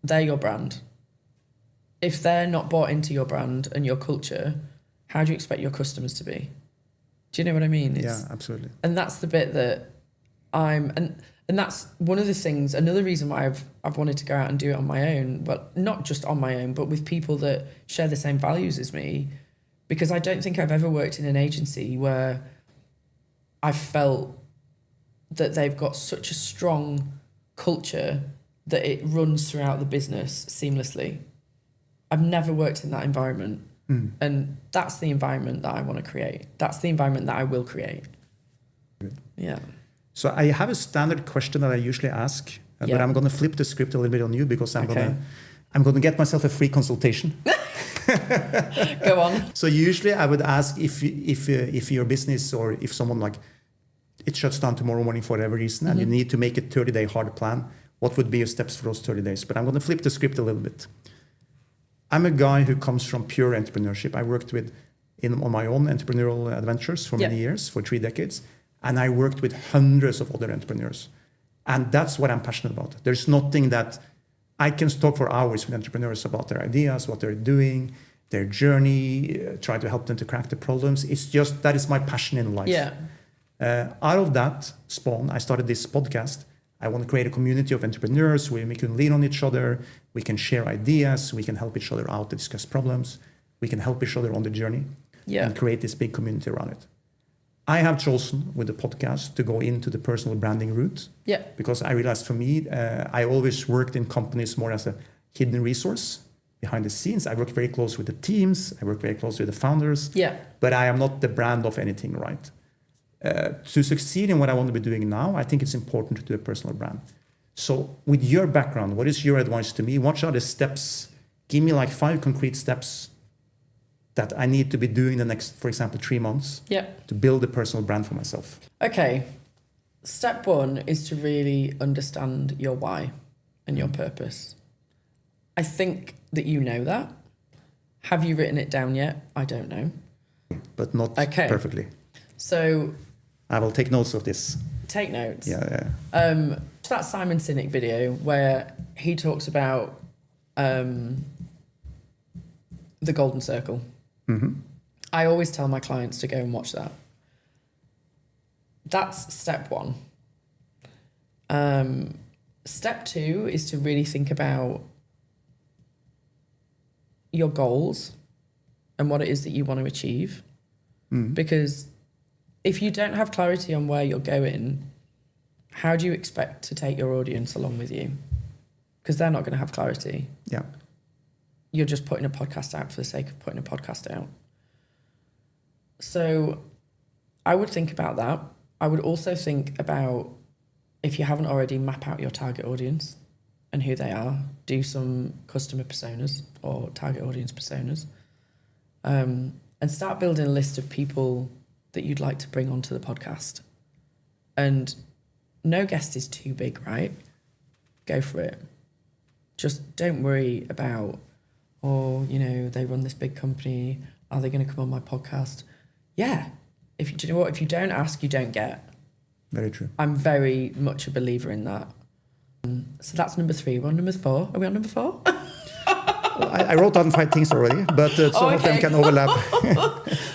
They're your brand. If they're not bought into your brand and your culture, how do you expect your customers to be? Do you know what I mean? Yeah, absolutely. And that's the bit that and that's one of the things, another reason why I've wanted to go out and do it on my own, but not just on my own, but with people that share the same values as me, because I don't think I've ever worked in an agency where I felt that they've got such a strong culture that it runs throughout the business seamlessly. I've never worked in that environment. And that's the environment that I want to create. That's the environment that I will create. Good. Yeah. So I have a standard question that I usually ask, but I'm going to flip the script a little bit on you because I'm going to get myself a free consultation. Go on. So usually I would ask if your business or if someone it shuts down tomorrow morning for whatever reason, and you need to make a 30-day hard plan, what would be your steps for those 30 days? But I'm going to flip the script a little bit. I'm a guy who comes from pure entrepreneurship. I worked on my own entrepreneurial adventures for many years, for 3 decades, and I worked with hundreds of other entrepreneurs. And that's what I'm passionate about. There's nothing that I can talk for hours with entrepreneurs about their ideas, what they're doing, their journey, try to help them to crack the problems. It's just, that is my passion in life. Yeah. Out of that spawn, I started this podcast. I want to create a community of entrepreneurs where we can lean on each other, we can share ideas, we can help each other out to discuss problems, we can help each other on the journey, and create this big community around it. I have chosen with the podcast to go into the personal branding route, because I realized for me, I always worked in companies more as a hidden resource behind the scenes. I work very close with the teams, I work very close with the founders, but I am not the brand of anything, right? To succeed in what I want to be doing now, I think it's important to do a personal brand. So with your background, what is your advice to me? What are the steps? Give me like 5 concrete steps that I need to be doing the next, for example, 3 months to build a personal brand for myself. Okay. Step 1 is to really understand your why and your purpose. I think that you know that. Have you written it down yet? I don't know. But not perfectly. So I will take notes of this. Take notes. Yeah. That Simon Sinek video where he talks about the golden circle. I always tell my clients to go and watch that. That's step 1. Step 2 is to really think about your goals and what it is that you want to achieve. Because if you don't have clarity on where you're going, how do you expect to take your audience along with you? Because they're not going to have clarity. Yeah. You're just putting a podcast out for the sake of putting a podcast out. So I would think about that. I would also think about, if you haven't already, map out your target audience and who they are. Do some customer personas or target audience personas. And start building a list of people that you'd like to bring onto the podcast. And no guest is too big, right? Go for it. Just don't worry about, they run this big company. Are they going to come on my podcast? Yeah. Do you know what? If you don't ask, you don't get. Very true. I'm very much a believer in that. So that's number 3. We're on number 4. Are we on number 4? I wrote down 5 things already, but some of them can overlap.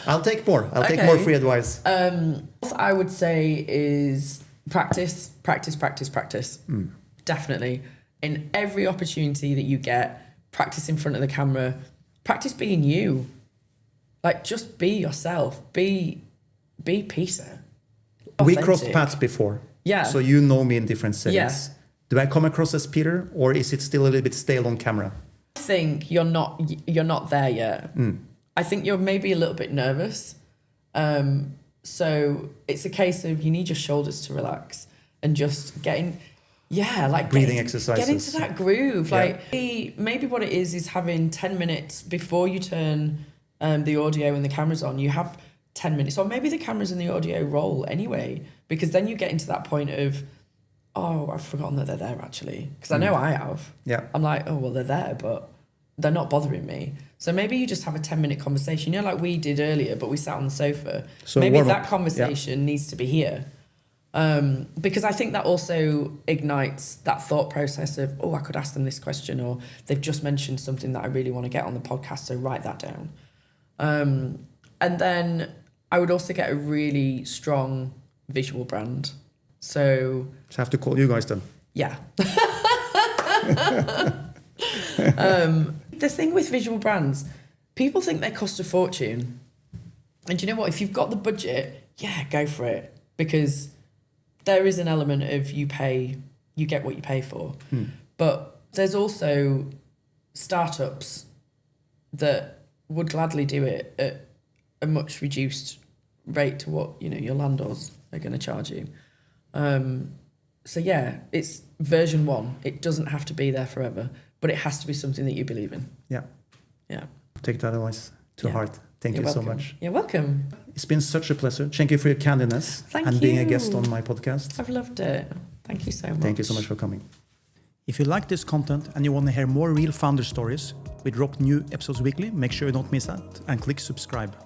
I'll take more. I'll take more free advice. I would say is practice. Definitely. In every opportunity that you get, practice in front of the camera. Practice being you. Like, just be yourself. Be Peter. We crossed paths before. Yeah. So you know me in different settings. Yeah. Do I come across as Peter, or is it still a little bit stale on camera? I think you're not there yet. I think you're maybe a little bit nervous. So it's a case of you need your shoulders to relax and just breathing exercises. Get into that groove. Maybe what it is having 10 minutes before you turn the audio and the cameras on. You have 10 minutes, or maybe the cameras and the audio roll anyway, because then you get into that point of, oh, I've forgotten that they're there actually. Because I know I have. Yeah. I'm like, oh, well, they're there, but they're not bothering me. So maybe you just have a 10-minute conversation, like we did earlier, but we sat on the sofa. So maybe that conversation needs to be here. Because I think that also ignites that thought process of, oh, I could ask them this question, or they've just mentioned something that I really want to get on the podcast, so write that down. And then I would also get a really strong visual brand. So I have to call you guys then. Yeah. The thing with visual brands, people think they cost a fortune. And you know what? If you've got the budget, go for it. Because there is an element of you get what you pay for. But there's also startups that would gladly do it at a much reduced rate to what, your landlords are going to charge you. So it's version 1. It doesn't have to be there forever, but it has to be something that you believe in. Yeah. Yeah. Take that advice to heart. Thank You're you so welcome. much. You're welcome. It's been such a pleasure. Thank you for your candidness and being a guest on my podcast. I've loved it. Thank you so much. Thank you so much for coming. If you like this content and you want to hear more real founder stories, we drop new episodes weekly. Make sure you don't miss that and click subscribe.